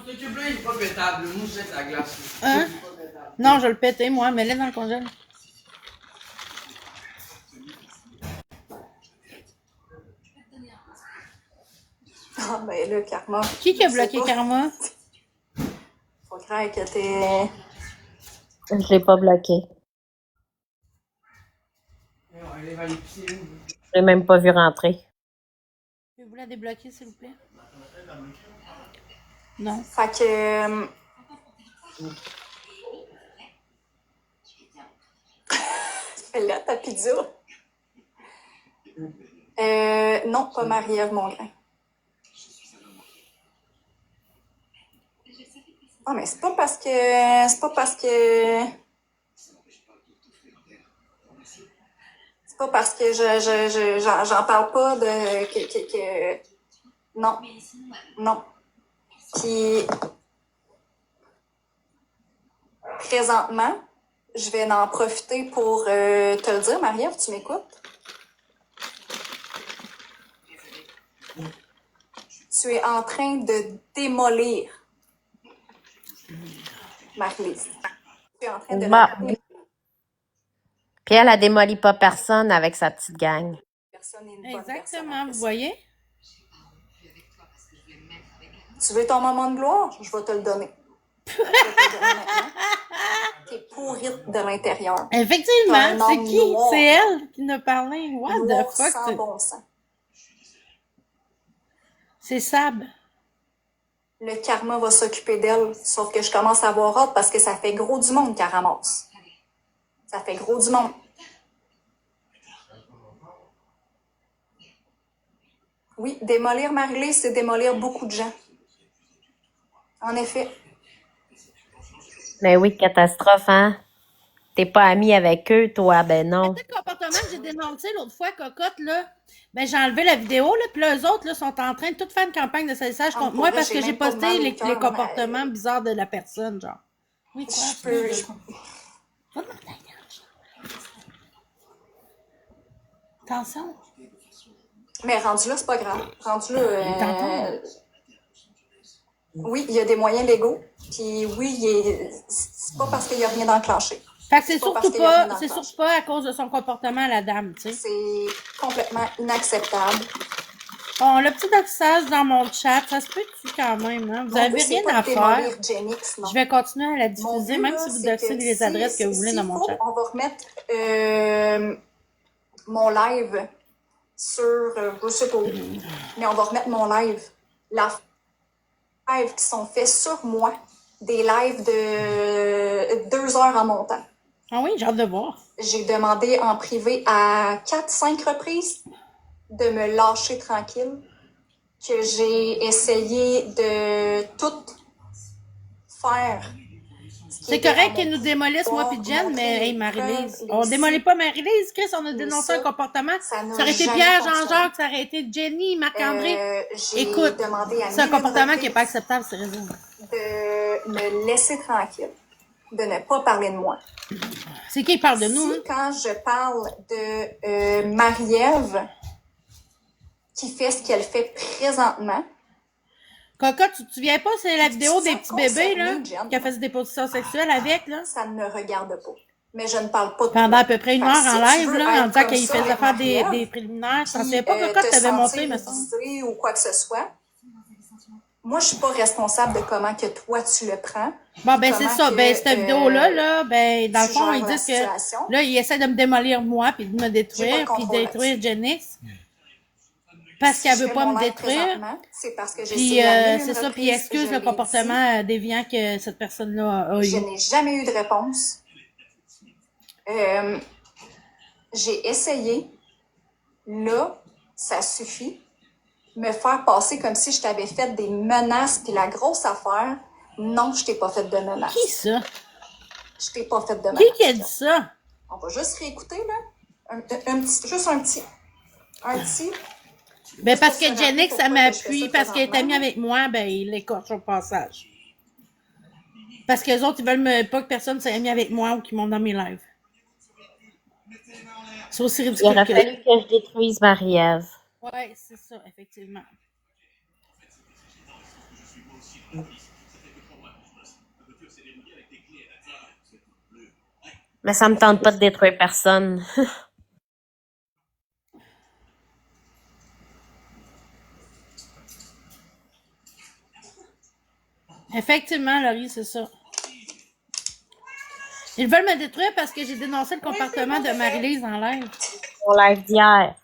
Ce cube-là, il est pas pétable. Moi, je sais la glace. Hein? Non, je vais le péter, moi. Mets-le dans le congèle. Ah, ben là, Karma. Qui a bloqué Karma? Faut croire que t'es... Je l'ai pas bloqué. Je l'ai même pas vu rentrer. Pouvez-vous la débloquer, s'il vous plaît? Non. Fait que... Fais-la, ta pizza. Non, pas Marie-Ève Mongrain. Ah, mais c'est pas parce que... C'est pas parce que j'en parle pas de... que... Non. Non. Puis... Présentement, je vais en profiter pour te le dire, Marie-Ève, tu m'écoutes? Tu es en train de démolir Marie-Lise. Tu es en train de Bah, la... puis elle a démoli pas personne avec sa petite gang. Personne n'est une bonne personne Exactement, après vous ça. voyez? Tu veux ton moment de gloire? Je vais te le donner. Je vais te le donner maintenant. T'es pourrite de l'intérieur. Effectivement, T'as un c'est âme qui? noire. C'est elle qui nous parlait. What Noir the fuck? sans bon sens. C'est Sab. Le karma va s'occuper d'elle. Sauf que je commence à avoir hâte parce que ça fait gros du monde qu'elle ramasse. Ça fait gros du monde. Oui, démolir Marie-Lise, c'est démolir beaucoup de gens. En effet. Mais oui, catastrophe, hein? T'es pas ami avec eux, toi, ben non. Le comportement que j'ai dénoncé l'autre fois, Cocotte, là, ben j'ai enlevé la vidéo, là, puis là, eux autres, là, sont en train de tout faire une campagne de salissage contre pour moi vrai, parce j'ai que j'ai même pas de posté mal au les cœur, mais- comportements bizarres de la personne, genre. Oui, quoi? Je peux. Attention. Mais rendu là, c'est pas grave. Rendu là. T'entends? Oui, il y a des moyens légaux. Puis oui, c'est pas parce qu'il y a rien d'enclenché. Fait que c'est pas parce surtout qu'il y a rien pas, c'est d'enclenché. surtout pas à cause de son comportement, la dame, tu sais. C'est complètement inacceptable. Bon, le petit doxage dans mon chat, ça se peut-tu quand même, hein? Vous Mon avez but, c'est rien pas à de démolir faire. Genix, non. Je vais continuer à la Mon diffuser, but, même là, si vous c'est doxez que les adresses que vous voulez s'il dans mon faut, chat. on va remettre mon live sur, je sais pas où, mais on va remettre mon live. Live qui sont faits sur moi. Des lives de 2 heures en montant. Ah oui, j'ai hâte de voir. J'ai demandé en privé à 4-5 reprises de me lâcher tranquille, que j'ai essayé de tout faire. C'est correct qu'ils nous démolissent, moi puis Jen, mais hey, Marie-Lise, on démolit pas Marie-Lise, Chris, on a dénoncé un comportement. Ça aurait été Pierre, Jean-Jacques, ça aurait été Jenny, Marc-André. Écoute, c'est un comportement qui est pas acceptable, c'est raison. De me laisser tranquille, de ne pas parler de moi. C'est qui parle de nous, hein? Quand je parle de Marie-Ève, qui fait ce qu'elle fait présentement, Cocotte, tu te souviens pas, c'est la vidéo des petits bébés, là, Jen. qui a fait des dépositions sexuelles avec, là? ça ne me regarde pas. Mais je ne parle pas de Pendant toi. à peu près 1 Fait heure que en si tu live, veux là, en être disant comme qu'il ça faisait avec faire Marie-Ève, des préliminaires. Ça puis, savais pas, Cocotte, te t'avais monté, sentir me semble. visé ou quoi que ce soit. Moi, je suis pas responsable de comment que toi tu le prends. Bon, ben, c'est Comment ça. que, Ben, cette vidéo-là, là, ben, dans le tu fond, gères ils la disent que, situation. là, ils essaient de me démolir moi, puis de me J'ai pas détruire, de puis contrôle détruire là-dessus. Genix. Parce Si qu'elle je veut fais pas mon me live détruire. présentement, c'est parce que j'ai Puis, essayé à mille c'est ça, puis reprises, excuse je le l'ai comportement déviant que cette personne-là a dit. Je eu. n'ai jamais eu de réponse. J'ai essayé. Là, ça suffit. Me faire passer comme si je t'avais fait des menaces. Puis la grosse affaire, non, je t'ai pas fait de menaces. Qui ça? Je t'ai pas fait de menaces. Qui a dit ça? On va juste réécouter, là. Juste un petit. Ben, parce pour que se rappeler Genix, ça pourquoi que je fais m'appuie, ça parce qu'elle est amie présentement. avec moi, ben, il l'écorche au passage. Parce que les autres, ils veulent pas que personne soit ami avec moi ou qu'ils montent dans mes lives. C'est aussi Il ridicule aurait que... fallu que je détruise Marie-Ève. Ouais, c'est ça, effectivement. Mais ça me tente pas de détruire personne. Effectivement, Laurie, c'est ça. Ils veulent me détruire parce que j'ai dénoncé le comportement de Marie-Lise en live. Mon live d'hier. Aïe,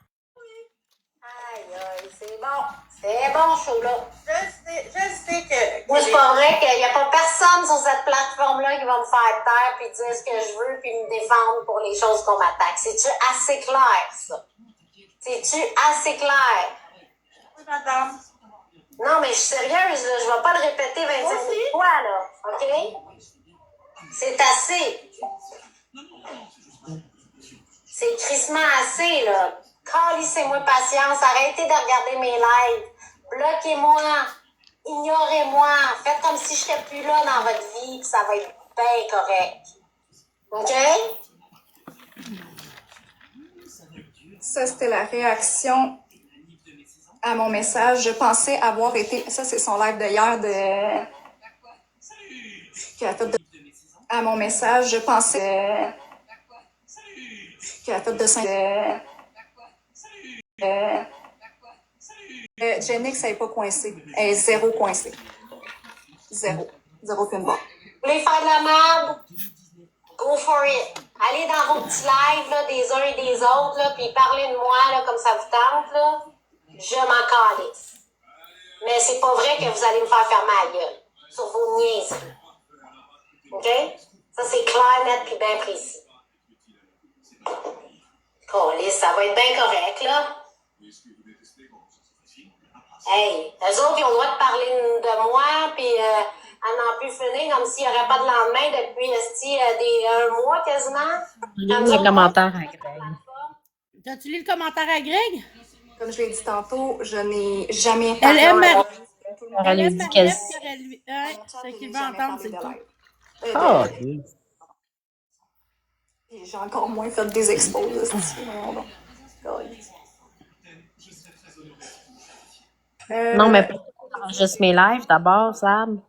aïe, c'est bon. C'est bon, chaud, là. Je sais que. Moi, c'est pas vrai qu'il n'y a pas personne sur cette plateforme-là qui va me faire taire puis dire ce que je veux puis me défendre pour les choses qu'on m'attaque. C'est-tu assez clair, ça? C'est-tu assez clair? Oui, madame. Non, mais je suis sérieuse, là. Je vais pas le répéter 25 000 fois, là. OK? C'est assez. C'est crissement assez, là. Calissez-moi patience. Arrêtez de regarder mes lives. Bloquez-moi. Ignorez-moi. Faites comme si je n'étais plus là dans votre vie, puis ça va être bien correct. OK? Ça, c'était la réaction à mon message. Je pensais avoir été... Ça, c'est son live de hier de... Qu'elle a fait de... À mon message, je pensais... Qu'elle a fait de... Jenix, elle n'est pas coincée. Elle est zéro coincée. Zéro. Zéro pin bar. Vous voulez faire de la merde? Go for it. Allez dans vos petits lives, là, des uns et des autres, là, puis parlez de moi, là, comme ça vous tente, là. Je m'en calisse. Mais c'est pas vrai que vous allez me faire fermer la gueule. Sur vos niaiseries. OK? Ça, c'est clair, net, puis bien précis. Calisse, ça va être bien correct, là. Hey, eux autres, ils ont le droit de parler de moi, puis à n'en plus finir, comme s'il n'y aurait pas de lendemain depuis un mois quasiment. Lis le commentaire à Greg. T'as-tu lu le commentaire à Greg? Comme je l'ai dit tantôt, je n'ai jamais Elle parlé aime en live. Elle lui dit qu'elle... ce qu'il veut entendre, c'est tout. Oh, Et j'ai encore moins fait des expos. non, mais juste mes lives d'abord, Sam.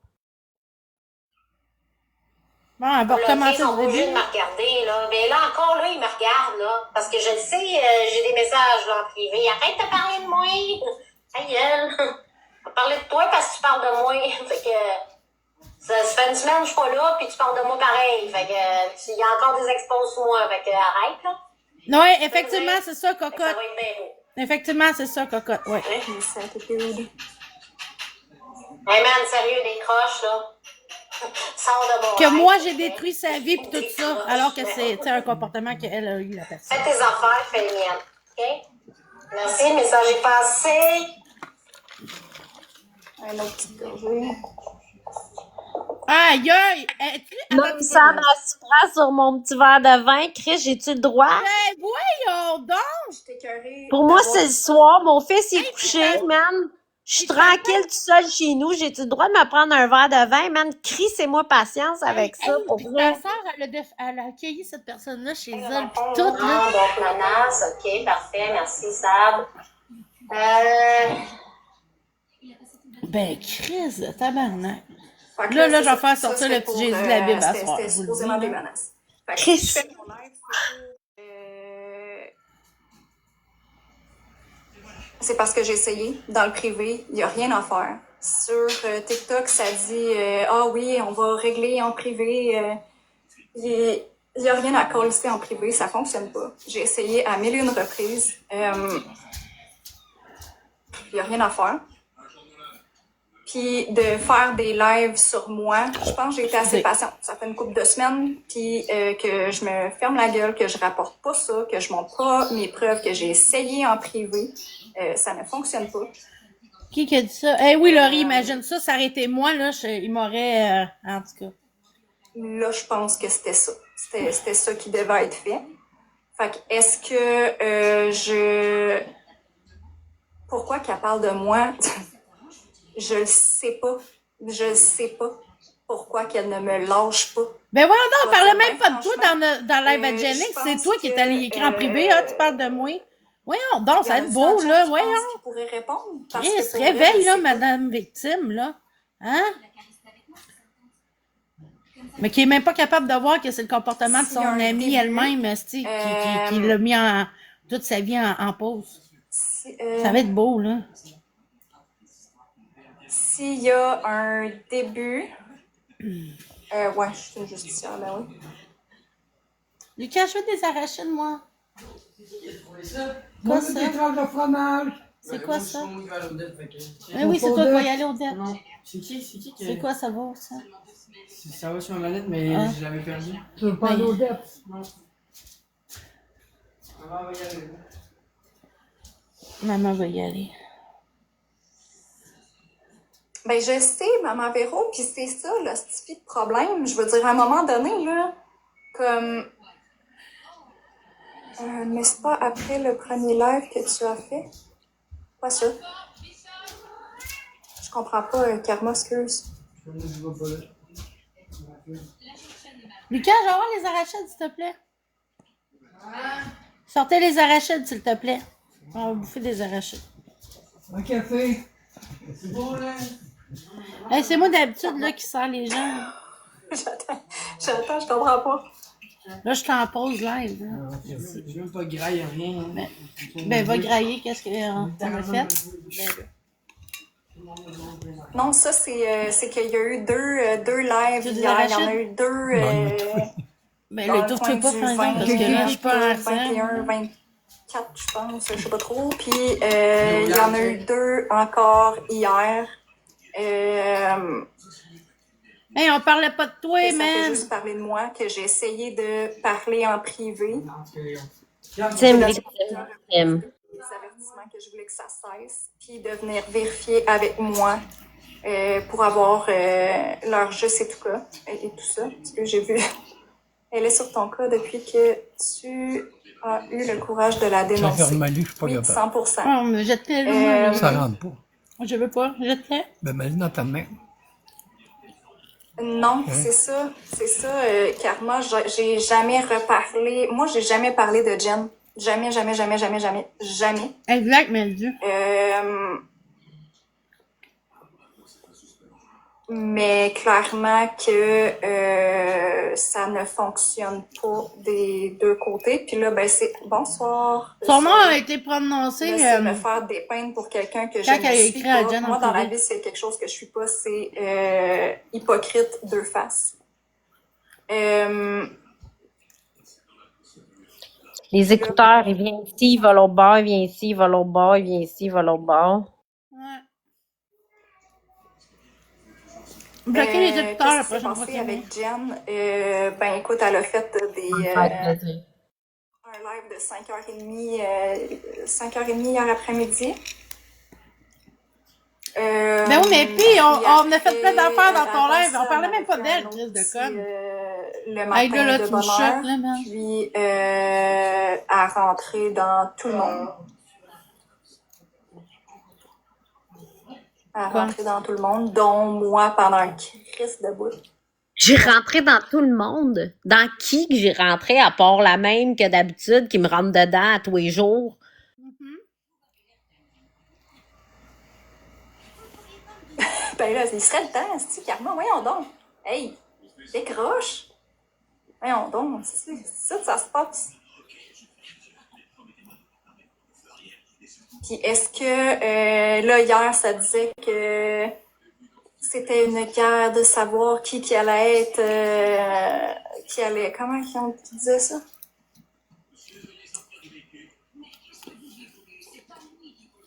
Bon, elle va Là, recommencer ils sont le obligés de début. me regarder, là. Mais là, encore, là, ils me regardent, là. Parce que je le sais, j'ai des messages, là, en privé. Arrête de parler de moi. Ta gueule. On va parler de toi parce que tu parles de moi. Fait que, ça fait une semaine que je suis pas là, puis tu parles de moi pareil. Fait que, il y a encore des expos sur moi. Fait que, arrête, là. Oui, effectivement, c'est ça, Fait que ça cocotte. va être bien beau. Effectivement, c'est ça, cocotte, oui. Hey man, sérieux, des croches, là. Sors de mon Que rêve, moi, j'ai ok? détruit sa vie pis tout ça, alors que c'est tu sais, un comportement qu'elle a eu, la personne. Fais tes affaires, fais les miennes. OK? Merci, le message est passé. Un autre petit gorgée. Aïe, aïe! Non, Sam, elle se prend sur mon petit verre de vin. Chris, j'ai-tu le droit? Ben, voyons donc! Je suis écœurée Pour moi, d'avoir- c'est le soir. Mon fils est Hey, couché, c'est man. Je suis tranquille tout seul chez nous. J'ai-tu le droit de me prendre un verre de vin, man? Crissez-moi patience avec ça, pour Puis vrai. ta sœur, elle a accueilli cette personne-là chez elle, pis Tout, tout, là. donc, menace, OK, parfait, merci, Sab. Ben, Chris, de tabarnak. Fait que Là, je vais c'est faire ça, sortir c'était le petit pour, Jésus de la Bible à c'était- soir, C'était je vous le supposément dis, des là. menaces. Fait que Chris. je fais mon live, c'est parce que j'ai essayé. Dans le privé, il n'y a rien à faire. Sur TikTok, ça dit ah oui, on va régler en privé. Il n'y a rien à coller en privé, ça fonctionne pas. J'ai essayé à 1001 reprises. Il n'y a rien à faire. Puis de faire des lives sur moi, je pense que j'ai été assez patiente. Ça fait une couple de semaines, puis que je me ferme la gueule, que je rapporte pas ça, que je montre pas mes preuves, que j'ai essayé en privé. Ça ne fonctionne pas. Qui a dit ça? Eh oui, Laurie, imagine ça, ça aurait été moi, là, il m'aurait, en tout cas. Là, je pense que c'était ça. C'était ça qui devait être fait. Fait que, est-ce que pourquoi qu'elle parle de moi? Je le sais pas. Je sais pas pourquoi qu'elle ne me lâche pas. Ben voyons donc, on Ouais, parlait ben, même pas de toi franchement, dans Live at je Genix, pense c'est toi qui es que, allé écrire en privé, ah, tu parles de moi. Voyons donc, ça va être beau, là, voyons. Qui pourrait répondre. Parce Chris, que pour réveille, vrai, je là, sais pas. madame victime, là. Hein? Mais qui est même pas capable de voir que c'est le comportement de S'il y a son un amie début, elle-même, esti, qui l'a mis toute sa vie en pause. Ça va être beau, là. S'il y a un début... ouais, je suis une justicière, ben oui. Lucas, je veux des arachides, moi. Moi, Quoi, c'est ça? des tranches de fromage. C'est quoi, ça? Moi, je vais aller au dette, fait que- Eh oui, c'est toi qui vas y aller au dette. Non. C'est qui C'est quoi ça vaut, ça? Ça va sur ma manette, mais Ah. je l'avais perdu. Tu veux pas aller au dette? Non. Maman va y aller. Maman va y aller. Ben, je sais, Maman Véro, puis c'est ça, là, ce petit de problème. Je veux dire, à un moment donné, là, comme... n'est-ce pas après le premier live que tu as fait? Quoi ça? Je comprends pas, Karma, excuse. Je vais pas là. Lucas, je vais avoir les arachides, s'il te plaît. Sortez les arachides, s'il te plaît. On va bouffer des arachides. Un café. C'est bon, là? Hey, c'est moi d'habitude là qui sert les gens. J'attends, je comprends pas. Là, je t'en pose live. Là. J'ai même pas graille, rien. Ben, va grailler, qu'est-ce que t'en as fait? Non, ça, c'est qu'il y a eu deux lives Tu dis hier. Il y en a Rachid? eu deux Ben dans là, le tourne coin pas, du par exemple, parce que là, je suis pas en 21, accent. 24, je pense, je sais pas trop. Puis il y en a eu deux encore hier. Hey, on parlait pas de toi, Ça fait man! juste parler de moi, que j'ai essayé de parler en privé. Victime, victime, victime. Des avertissements que je voulais que ça cesse, puis de venir vérifier avec moi pour avoir leur juste et tout cas et tout ça. Parce que j'ai vu, elle est sur ton cas depuis que tu as eu le courage de la Ça dénoncer. ferme ma lit, je suis pas Oui, capable. 100%. Oh, mais jette-le, là, moi. Ça rentre pas. Je veux pas, jette-le. Ben, mets-le dans ta main. Non, c'est ça, Karma, j'ai jamais reparlé. Moi, j'ai jamais parlé de Jen. Jamais. Exact, mais Dieu. Mais clairement que ça ne fonctionne pas des deux côtés. Puis là, ben c'est bonsoir. Son nom a été prononcé Là, c'est me faire dépeindre pour quelqu'un que je quand ne elle a suis écrit à pas. Jen Moi, en dans la privé. vie, c'est quelque chose que je suis pas, c'est hypocrite deux faces. Les écouteurs, ils viennent ici, ils vont l'autre bord, ils viennent ici, ils vont l'autre bord, ils viennent ici, ils vont l'autre bord. Ouais. Bloquer les écouteurs la Qu'est-ce qui s'est prochaine fois passé qu'il vient. avec Jen? Ben écoute, elle a fait un live de 5h30 hier après-midi. Ben oui, mais puis, on a fait plein d'affaires dans ton avant live. ça, On parlait elle même pas avait d'elle, fait un Chris autre de petit, conne. le Hey, matin là, de tu me choques, bonheur, là, man. puis à rentrer dans tout le monde. À Quoi? rentrer dans tout le monde, dont moi pendant un crise de bout. J'ai rentré dans tout le monde. Dans qui que j'ai rentré, à part la même que d'habitude, qui me rentre dedans à tous les jours? Ben là, il serait le temps, c'est Karma, voyons donc. Hey, décroche. Voyons donc, c'est ça que ça se passe. Puis est-ce que, là, hier, ça disait que c'était une guerre de savoir qui allait être, comment on disait ça?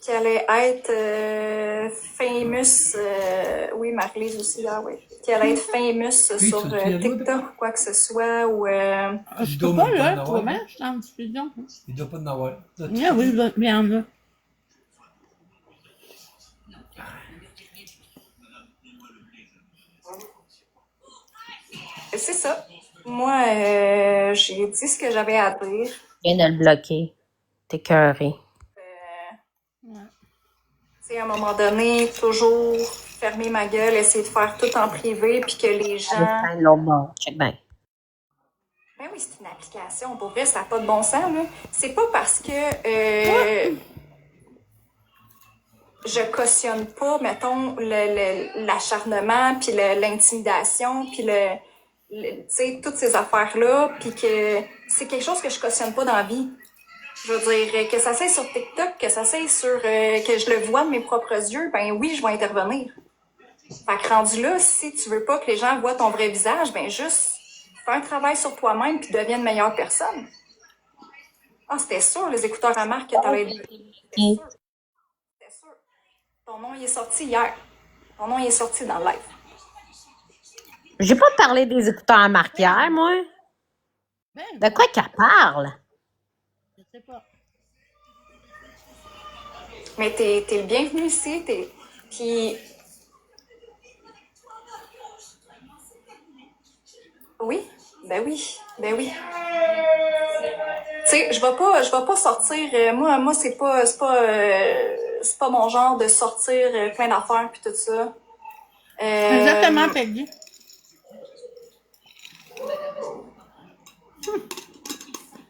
Qui allait être famous, oui, Marie-Lise aussi, là, oui. Qui allait être famous sur TikTok ou quoi que ce soit, ou... Je peux pas, là, toi, même, je suis en diffusion. Il doit pas en avoir. Oui, oui, il y en a. C'est ça. Moi, j'ai dit ce que j'avais à dire. Je viens de le bloquer. T'es cœuré. Ouais. Tu sais, à un moment donné, toujours fermer ma gueule, essayer de faire tout en privé, puis que les gens... L'autre bord. Check bien. Ben oui, c'est une application. Pour vrai, ça n'a pas de bon sens, là. C'est pas parce que je cautionne pas, mettons, l'acharnement, puis l'intimidation, puis tu sais, toutes ces affaires-là, puis que c'est quelque chose que je cautionne pas dans la vie. Je veux dire, que ça soit sur TikTok, que ça soit sur... que je le vois de mes propres yeux, ben oui, je vais intervenir. Fait que rendu là, si tu veux pas que les gens voient ton vrai visage, ben juste fais un travail sur toi-même puis deviens une meilleure personne. Ah, c'était sûr, les écouteurs à marque que t'allais être... C'était sûr. C'était sûr. Ton nom, il est sorti hier. Ton nom, il est sorti dans le live. J'ai pas parlé des écouteurs à marqueur, moi. Ben, De quoi qu'elle parle? je sais pas. Mais t'es le bienvenu ici. Puis... Oui, ben oui. Tu sais, je vais pas sortir. Moi, c'est pas mon genre de sortir plein d'affaires puis tout ça. Exactement, Peggy.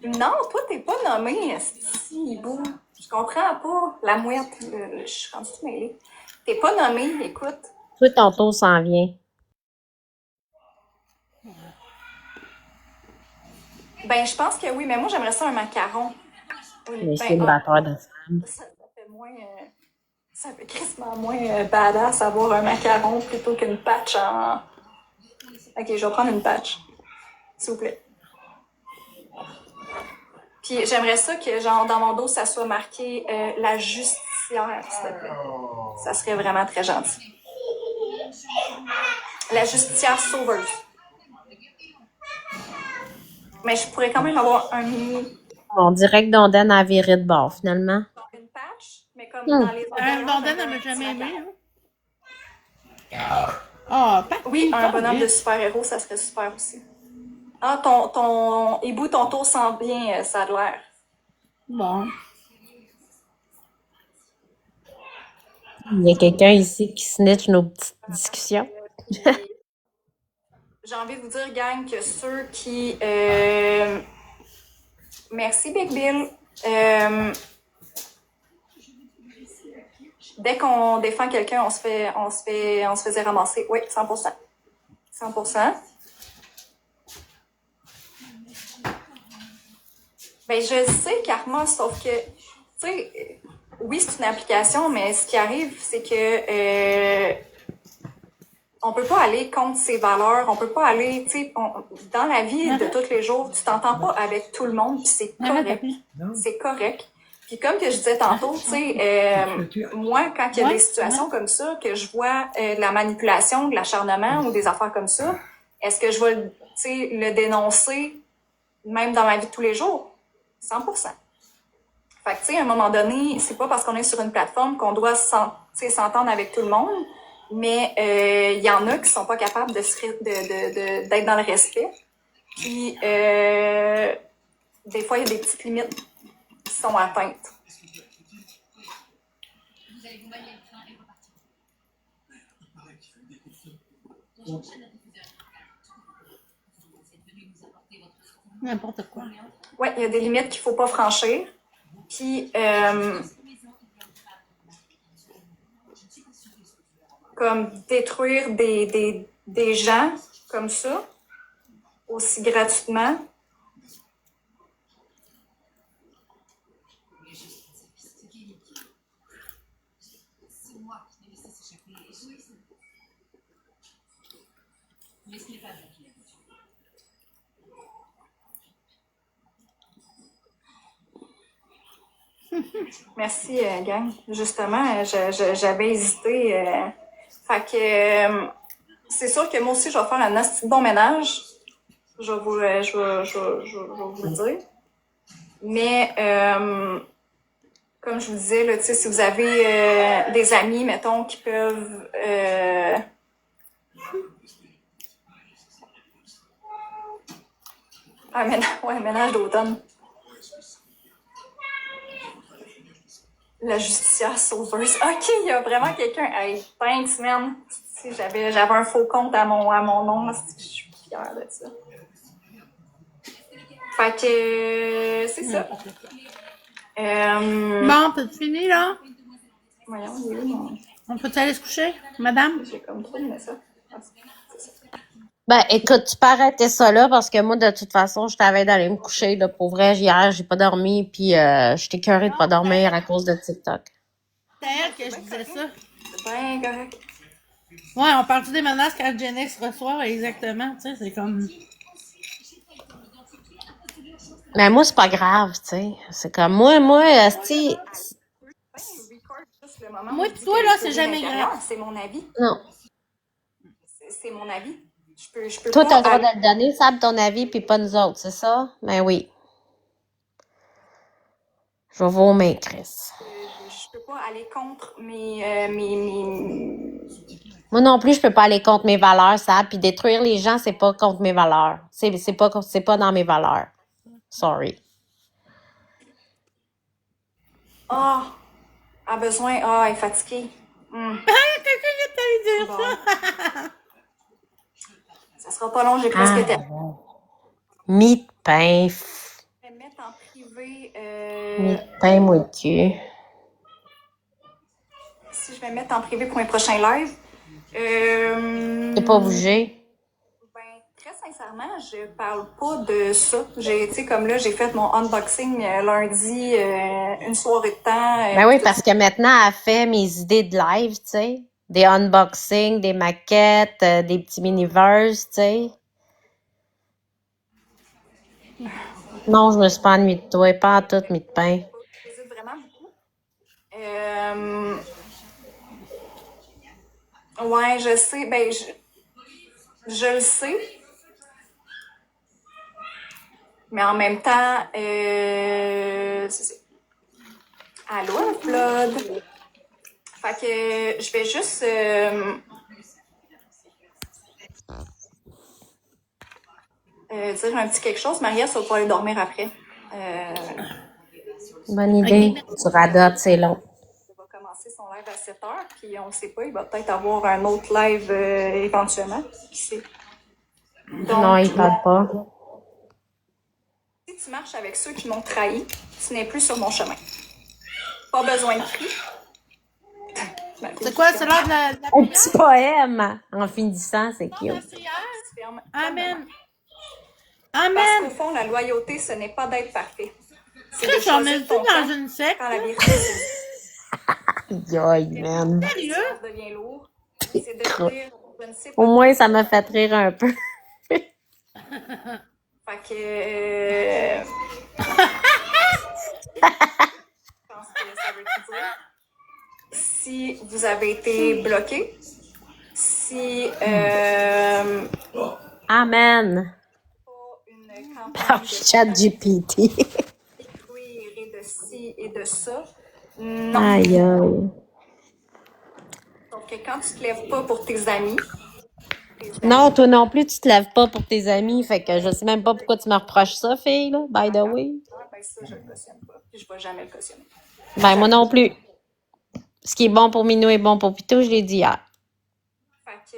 Non, toi, t'es pas nommé, si beau. Je comprends pas. La mouette, je suis rendue mêlée. T'es pas nommé, écoute. Toi, ton tour s'en vient. Ben, je pense que oui, mais moi, j'aimerais ça un macaron. Les célibataires de femmes. Ça fait moins... Ça fait quasiment moins badass avoir un macaron plutôt qu'une patch en... Ok, je vais prendre une patch. S'il vous plaît. Puis j'aimerais ça que, genre, dans mon dos, ça soit marqué la justicière, s'il te plaît. Ça serait vraiment très gentil. La justicière sauveuse. Mais je pourrais quand même avoir un mini... On dirait que Dondaine a viré de bord, finalement. Une patch, mais comme dans les... Dondaine, elle m'a jamais aimé. Ah, pas Oui, un bonhomme de super-héros, ça serait super aussi. Ah, ton hibou, ton tour sent bien, ça a l'air. Bon. Il y a quelqu'un ici qui snitch nos petites discussions. J'ai envie de vous dire, gang, que ceux qui... Merci, Big Bill. Dès qu'on défend quelqu'un, on se faisait ramasser. Oui, 100%. 100%. Ben, je sais, Karma, sauf que, tu sais, oui, c'est une application, mais ce qui arrive, c'est que on peut pas aller contre ses valeurs, on peut pas aller, tu sais, dans la vie de tous les jours, tu t'entends pas avec tout le monde, puis c'est correct. C'est correct. Puis comme que je disais tantôt, tu sais, moi, quand il y a des situations comme ça, que je vois de la manipulation, de l'acharnement ou des affaires comme ça, est-ce que je vais, tu sais, le dénoncer même dans ma vie de tous les jours? 100%. Fait que, tu sais, à un moment donné, c'est pas parce qu'on est sur une plateforme qu'on doit s'entendre avec tout le monde, mais il y en a qui sont pas capables d'être dans le respect. Puis, des fois, il y a des petites limites qui sont atteintes. N'importe quoi. Ouais, il y a des limites qu'il faut pas franchir. Puis, comme détruire des gens comme ça, aussi gratuitement. Merci, gang. Justement, j'avais hésité. Fait que c'est sûr que moi aussi, je vais faire un assez bon ménage. Je vais vous le dire. Mais comme je vous disais, là, si vous avez des amis, mettons, qui peuvent un ménage d'automne. La justicière sauveuse. OK, il y a vraiment quelqu'un. Hey, thanks, man. Si j'avais un faux compte à mon nom, je suis fière de ça. Fait que c'est ça. Bon, t'as fini, là? Voyons, oui, On peut aller se coucher, madame? j'ai comme trop aimé ça. Ben, écoute, tu peux arrêter ça là parce que moi, de toute façon, je t'avais d'aller me coucher. Là, pour vrai, hier, j'ai pas dormi, puis j'étais écœurée de pas dormir à cause de TikTok. C'est elle que je disais ça. C'est bien correct. Ouais, on parle des menaces qu'elle Gen X reçoit, exactement. Tu sais, c'est comme. Mais moi, c'est pas grave, tu sais. C'est comme moi, esti, Moi, toi, là, c'est jamais grave. C'est mon avis. non. C'est mon avis. Je peux Toi, pas t'as le droit aller- de le donner, Sab, ton avis, puis pas nous autres, c'est ça? Ben oui. Je vais vomir, Chris. je peux pas aller contre mes Moi non plus, je peux pas aller contre mes valeurs, Sab, puis détruire les gens, c'est pas contre mes valeurs. C'est pas dans mes valeurs. Sorry. Ah, a besoin. Ah, elle est fatiguée. Quelqu'un vient de te dire Bon. Ça sera pas long, j'ai presque terminé. Mie de pain. Je vais mettre en privé. Mie de pain moitié. Si je vais mettre en privé pour mes prochains lives. T'es pas bougé? Ben, très sincèrement, je parle pas de ça. Tu sais, comme là, j'ai fait mon unboxing lundi, une soirée de temps. Ben oui, parce que maintenant, elle fait mes idées de live, tu sais. Des unboxings, des maquettes, des petits mini-verse, tu sais. Non, je me suis pas ennuyée de toi, pas en tout, mis de pain. J'hésite vraiment beaucoup. Ouais, je sais. Ben, je le sais. Mais en même temps, c'est ça. Allô, Upload. Fait que je vais juste dire un petit quelque chose. Maria, ça va pouvoir aller dormir après. Bonne idée. Tu radotes, c'est long. Il va commencer son live à 7 heures, puis on ne sait pas, il va peut-être avoir un autre live éventuellement. Qui sait? Donc, Non, il parle pas. si tu marches avec ceux qui m'ont trahi, tu n'es plus sur mon chemin. Pas besoin de prix. C'est quoi, c'est l'heure de la Un petit poème en finissant, c'est cute. Amen. Parce Amen. qu'au fond, la loyauté, ce n'est pas d'être parfait. C'est Chris, de on choisir est ton tout camp dans une secte. quand la vérité Yoï, man. Sérieux? devient lourd. C'est de dire, je ne sais pas. Au moins, ça m'a fait rire un peu. Fait que. Je pense que ça veut tout dire. Si vous avez été bloqué, si Amen. une Par campagne de ChatGPT. détruire et de ci et de ça, non. Aïe, aïe. Donc, quand tu te lèves pas pour tes amis, Non, toi non plus, tu te lèves pas pour tes amis. Fait que je sais même pas pourquoi tu me reproches ça, fille, là, by the way. ben ça, je le cautionne pas. Puis je vais jamais le cautionner. Ben, moi non plus. Ce qui est bon pour Minou est bon pour Pito, je l'ai dit hier. Fait que.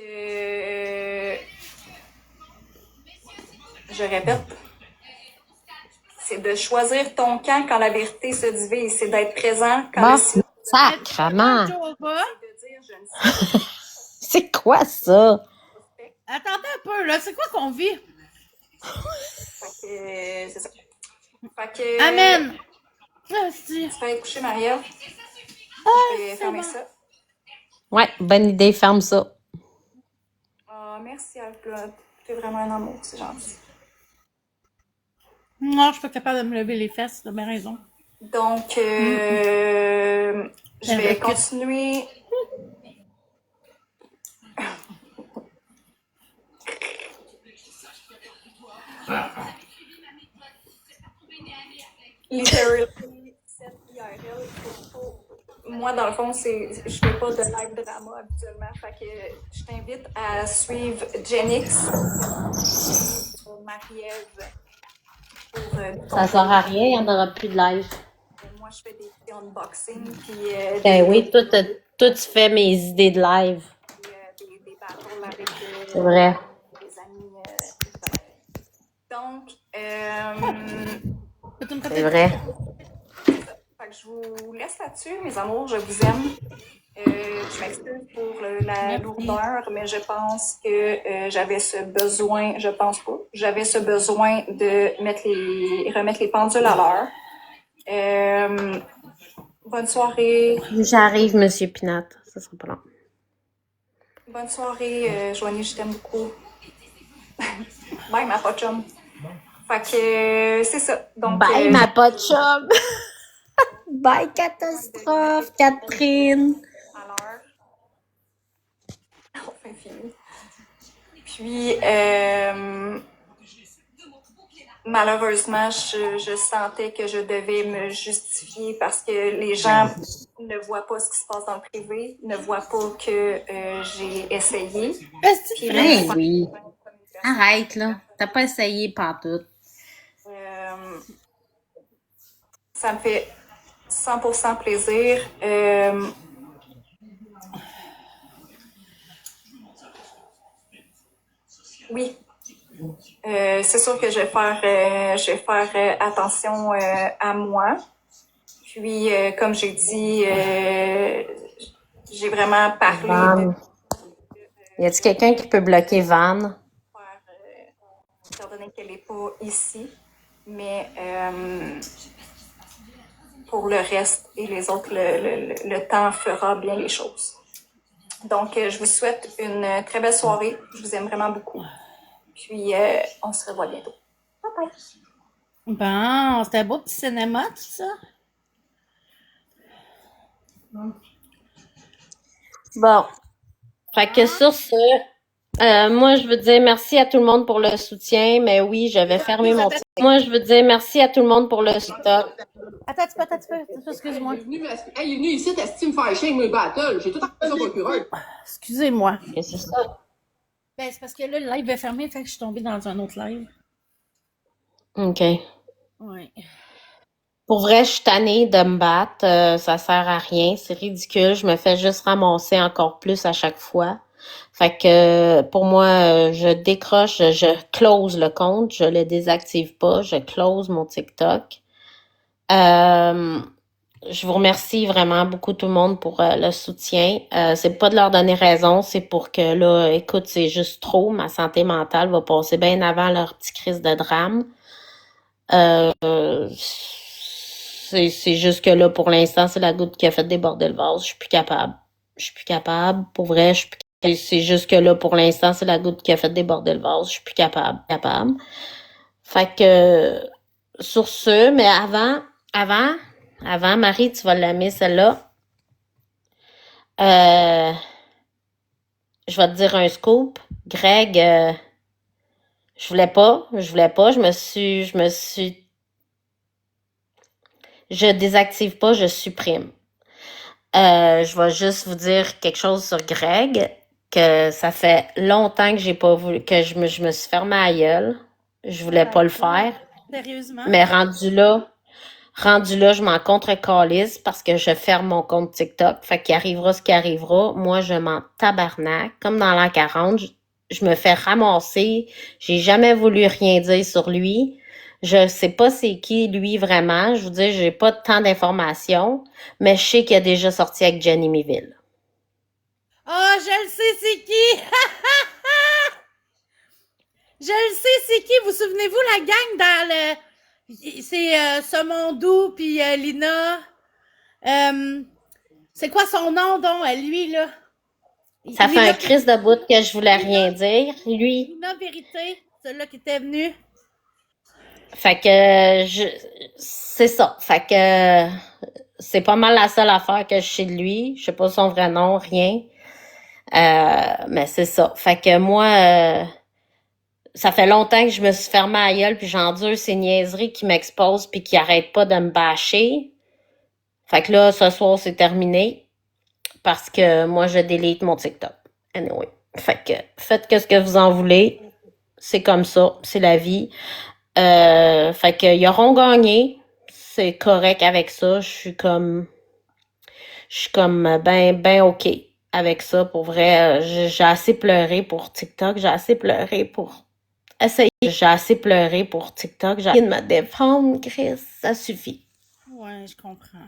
Je répète. C'est de choisir ton camp quand la vérité se divise. C'est d'être présent quand Bon, le silence. sacrement. Jehovah. C'est de dire, je ne sais pas. C'est quoi ça? Attendez un peu, là. C'est quoi qu'on vit? Fait que. C'est ça. Fait que. Amen. Merci. Tu vas aller coucher, Maria. Je vais fermer bon. ça. Ouais, bonne idée, ferme ça. Ah, merci, Alclode. Tu es vraiment un amour, c'est gentil. Non, je suis pas capable de me lever les fesses, t'as bien raison. Donc, je vais continuer. Literally, cette IRL, moi, dans le fond, je fais pas de live drama habituellement. Fait que je t'invite à suivre Genix, Marie-Ève. Ça sert à rien, il n'y en aura plus de live. Moi, je fais des petits unboxings, puis Ben oui, toi, tu fais mes idées de live. des battles avec C'est vrai. des amis. Donc, C'est vrai. fait que je vous laisse là-dessus, mes amours, je vous aime. Je m'excuse pour la lourdeur, mais je pense que j'avais ce besoin, je pense pas, j'avais ce besoin de remettre les pendules à l'heure. Bonne soirée. J'arrive, Monsieur Pinat. Ça sera pas long. Bonne soirée, Joanie, je t'aime beaucoup. Bye, ma pochum. Fait que c'est ça. Donc, Bye, ma pochum. Bye, catastrophe, Catherine. À l'heure. Enfin, fini. Puis, malheureusement, je sentais que je devais me justifier parce que les gens ne voient pas ce qui se passe dans le privé, ne voient pas que j'ai essayé. Puis, Ben oui. Arrête, là. T'as pas essayé pantoute. Ça me fait 100% plaisir. Oui. C'est sûr que je vais faire attention à moi. Puis, comme j'ai dit, j'ai vraiment parlé Van. Y a-t-il quelqu'un qui peut bloquer Van? bien qu'elle n'est pas ici, mais pour le reste et les autres, le temps fera bien les choses. Donc, je vous souhaite une très belle soirée. Je vous aime vraiment beaucoup. Puis, on se revoit bientôt. Bye bye. Bon, c'était un beau petit cinéma, tout ça. Bon. Fait que sur ce, moi, je veux dire merci à tout le monde pour le soutien, mais oui, je vais fermer mon TikTok. Moi, je veux dire merci à tout le monde pour le TikTok. Attends un petit peu, excuse-moi. Il est venu ici, t'estimes faire shame le battle. J'ai tout appelé au procureur. Excusez-moi. Et c'est ça. Ben, c'est parce que là, le live est fermé, fait que je suis tombée dans un autre live. OK. Ouais. Pour vrai, je suis tannée de me battre. Ça sert à rien. C'est ridicule. Je me fais juste ramasser encore plus à chaque fois. Fait que pour moi, je décroche, je close le compte, je le désactive pas, je close mon TikTok. Je vous remercie vraiment beaucoup tout le monde pour le soutien. C'est pas de leur donner raison, c'est pour que là, écoute, c'est juste trop. Ma santé mentale va passer bien avant leur petit crise de drame. C'est juste que là, pour l'instant, c'est la goutte qui a fait déborder le vase. Je suis plus capable. Pour vrai, je suis plus capable. C'est juste que là, pour l'instant, c'est la goutte qui a fait déborder le vase. Je suis plus capable. Fait que, sur ce, mais avant, Marie, tu vas l'aimer, celle-là. Je vais te dire un scoop. Greg, je voulais pas. Je désactive pas, je supprime. Je vais juste vous dire quelque chose sur Greg, que ça fait longtemps que j'ai pas voulu, que je me suis fermée à la gueule. Je voulais pas le faire. Sérieusement? Mais rendu là, je m'en contre-calisse parce que je ferme mon compte TikTok. Fait qu'il arrivera ce qui arrivera. Moi, je m'en tabarnak. Comme dans l'an 40, je me fais ramasser. J'ai jamais voulu rien dire sur lui. Je sais pas c'est qui, lui, vraiment. Je vous dis, j'ai pas tant d'informations. Mais je sais qu'il a déjà sorti avec Jenny Miville. Oh, je le sais, c'est qui? Je le sais, c'est qui? Vous souvenez-vous la gang dans le... C'est Semondou puis Lina. C'est quoi son nom, donc, lui, là? Ça fait un crise de bout que je voulais rien dire. Lui. Lina Vérité, celui-là qui était venu. Fait que c'est ça. Fait que c'est pas mal la seule affaire que je sais de lui. Je sais pas son vrai nom, rien. Mais c'est ça. Fait que moi, ça fait longtemps que je me suis fermée à la gueule puis j'endure ces niaiseries qui m'exposent puis qui arrêtent pas de me bâcher. Fait que là, ce soir, c'est terminé. Parce que moi, je délite mon TikTok. Anyway. Fait que faites ce que vous en voulez. C'est comme ça. C'est la vie. Fait que ils auront gagné. C'est correct avec ça. Je suis comme ben OK avec ça. Pour vrai, j'ai assez pleuré pour TikTok. J'ai assez pleuré pour TikTok. J'ai essayé de me défendre, Chris. Ça suffit. Ouais, je comprends.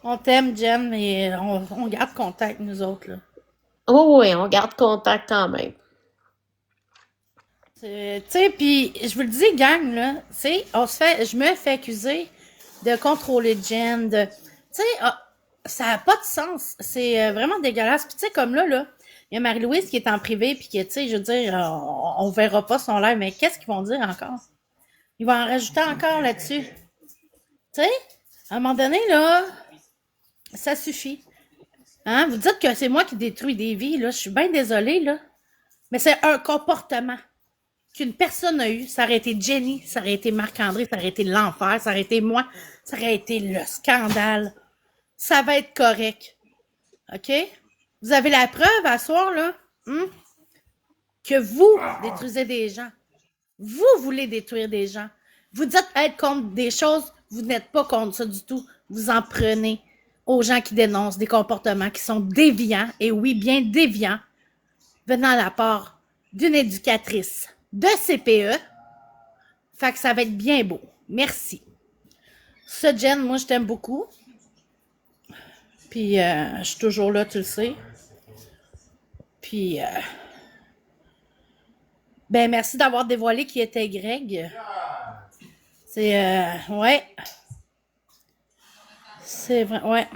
On t'aime, Jen, mais on garde contact, nous autres, là. Oui, on garde contact quand même. Tu sais, puis je vous le dis, gang, là, tu sais, je me fais accuser de contrôler Jen, tu sais, ça n'a pas de sens. C'est vraiment dégueulasse. Puis tu sais, comme là, il y a Marie-Louise qui est en privé, puis que, tu sais, je veux dire, on verra pas son live, mais qu'est-ce qu'ils vont dire encore? Ils vont en rajouter encore là-dessus. Tu sais, à un moment donné, là, ça suffit. Hein? Vous dites que c'est moi qui détruis des vies, là. Je suis bien désolée, là. Mais c'est un comportement qu'une personne a eu. Ça aurait été Jenny, ça aurait été Marc-André, ça aurait été l'enfer, ça aurait été moi, ça aurait été le scandale. Ça va être correct. OK? Vous avez la preuve à soir, là, que vous détruisez des gens. Vous voulez détruire des gens. Vous dites être contre des choses, vous n'êtes pas contre ça du tout. Vous en prenez aux gens qui dénoncent des comportements qui sont déviants, et oui, bien déviants, venant de la part d'une éducatrice de CPE. Fait que ça va être bien beau. Merci. Ça, Jen, moi, je t'aime beaucoup. Puis, je suis toujours là, tu le sais. Puis, Ben, merci d'avoir dévoilé qui était Greg. C'est, ouais. C'est vrai, ouais.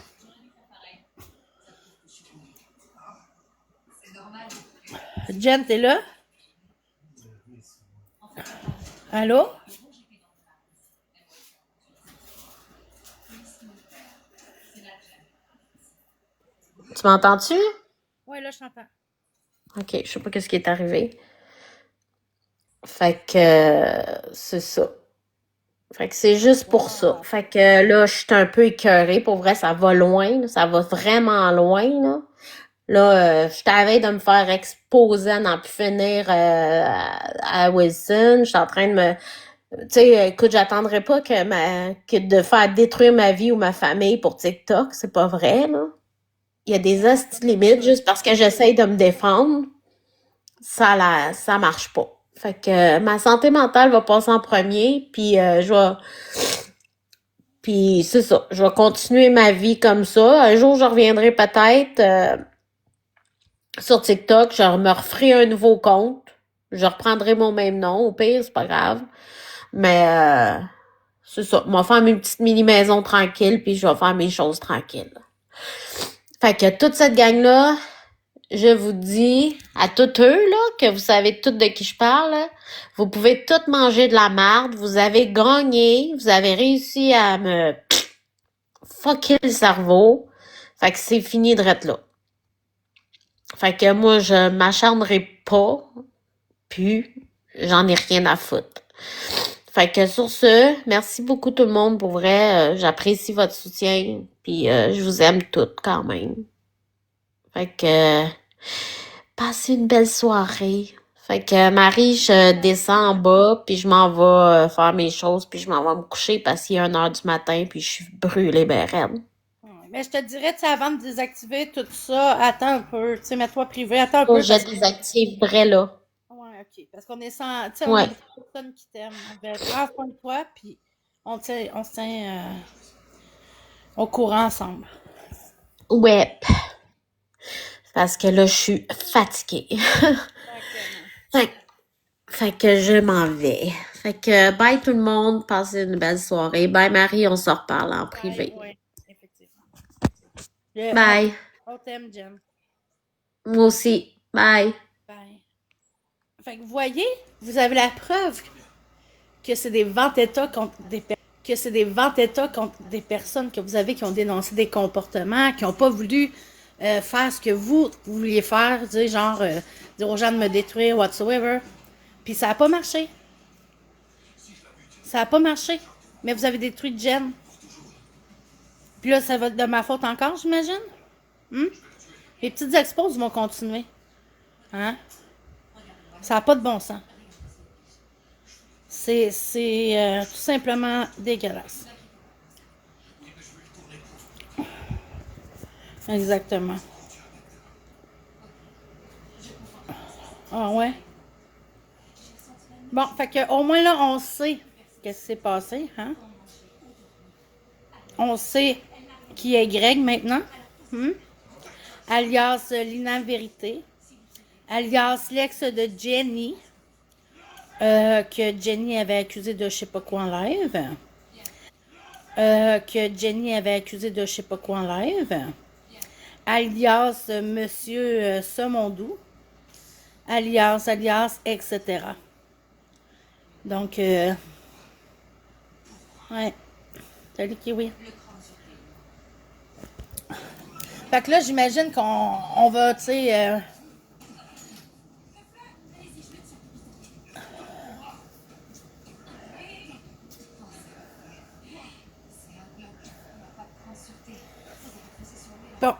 Jen, t'es là? Allô? Tu m'entends-tu? Ouais, là, je t'entends. OK, je sais pas qu'est-ce qui est arrivé. Fait que c'est ça. Fait que c'est juste pour ça. Fait que là, je suis un peu écœurée. Pour vrai, ça va loin. Là. Ça va vraiment loin. Là, je suis à la veille de me faire exposer à n'en plus finir à Wilson. Je suis en train de me... Tu sais, écoute, j'attendrai pas que de faire détruire ma vie ou ma famille pour TikTok. C'est pas vrai, là. Il y a des hosties de limites. Juste parce que j'essaye de me défendre, ça marche pas. Fait que ma santé mentale va passer en premier, puis puis c'est ça, je vais continuer ma vie comme ça. Un jour, je reviendrai peut-être sur TikTok, je me referai un nouveau compte. Je reprendrai mon même nom, au pire, c'est pas grave. Mais c'est ça, je vais faire mes petites mini-maisons tranquilles, puis je vais faire mes choses tranquilles. Fait que toute cette gang-là, je vous dis à tous eux, là, que vous savez toutes de qui je parle, là, vous pouvez toutes manger de la merde, vous avez gagné, vous avez réussi à me fucker le cerveau. Fait que c'est fini de être là. Fait que moi, je m'acharnerai pas, puis j'en ai rien à foutre. Fait que sur ce, merci beaucoup tout le monde, pour vrai, j'apprécie votre soutien, puis je vous aime toutes quand même. Fait que passez une belle soirée. Fait que Marie, je descends en bas, puis je m'en vais faire mes choses, puis je m'en vais me coucher parce qu'il est 1h du matin, puis je suis brûlée ben raide. Mais je te dirais, tu sais, avant de désactiver tout ça, attends un peu. Tu sais, mets-toi privé, attends un peu. Je désactive vrai là. Ouais, ok. Parce qu'on est sans. Tu sais, on Ouais. a beaucoup de personnes qui t'aiment. Prends soin de toi, puis on se tient au courant ensemble. Ouais. Parce que là, je suis fatiguée. Fait que je m'en vais. Fait que bye tout le monde, passez une belle soirée. Bye Marie, on se reparle en privé. Ouais, effectivement. Bye. On t'aime, Jen. Moi aussi. Bye. Bye. Fait que vous voyez, vous avez la preuve que c'est des vendettas contre des personnes que vous avez qui ont dénoncé des comportements, qui n'ont pas voulu faire ce que vous vouliez faire, dire genre dire aux gens de me détruire, whatsoever. Puis ça n'a pas marché. Ça n'a pas marché. Mais vous avez détruit Jen. Puis là, ça va être de ma faute encore, j'imagine. Les petites exposes vont continuer. Hein? Ça n'a pas de bon sens. C'est tout simplement dégueulasse. Exactement. Ah ouais? Bon, fait que au moins là, on sait qu'est-ce qui s'est passé, hein? On sait qui est Greg maintenant. Alias Lina Vérité. Alias l'ex de Jenny. Que Jenny avait accusé de je sais pas quoi en live. Alias Monsieur Semondou. Alias, etc. Donc, ouais. Salut Kiwi. Fait que là, j'imagine qu'on va, tu sais... Bon.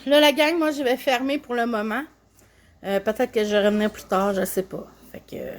Là, la gang, moi, je vais fermer pour le moment. Peut-être que je reviendrai plus tard, je sais pas. Fait que...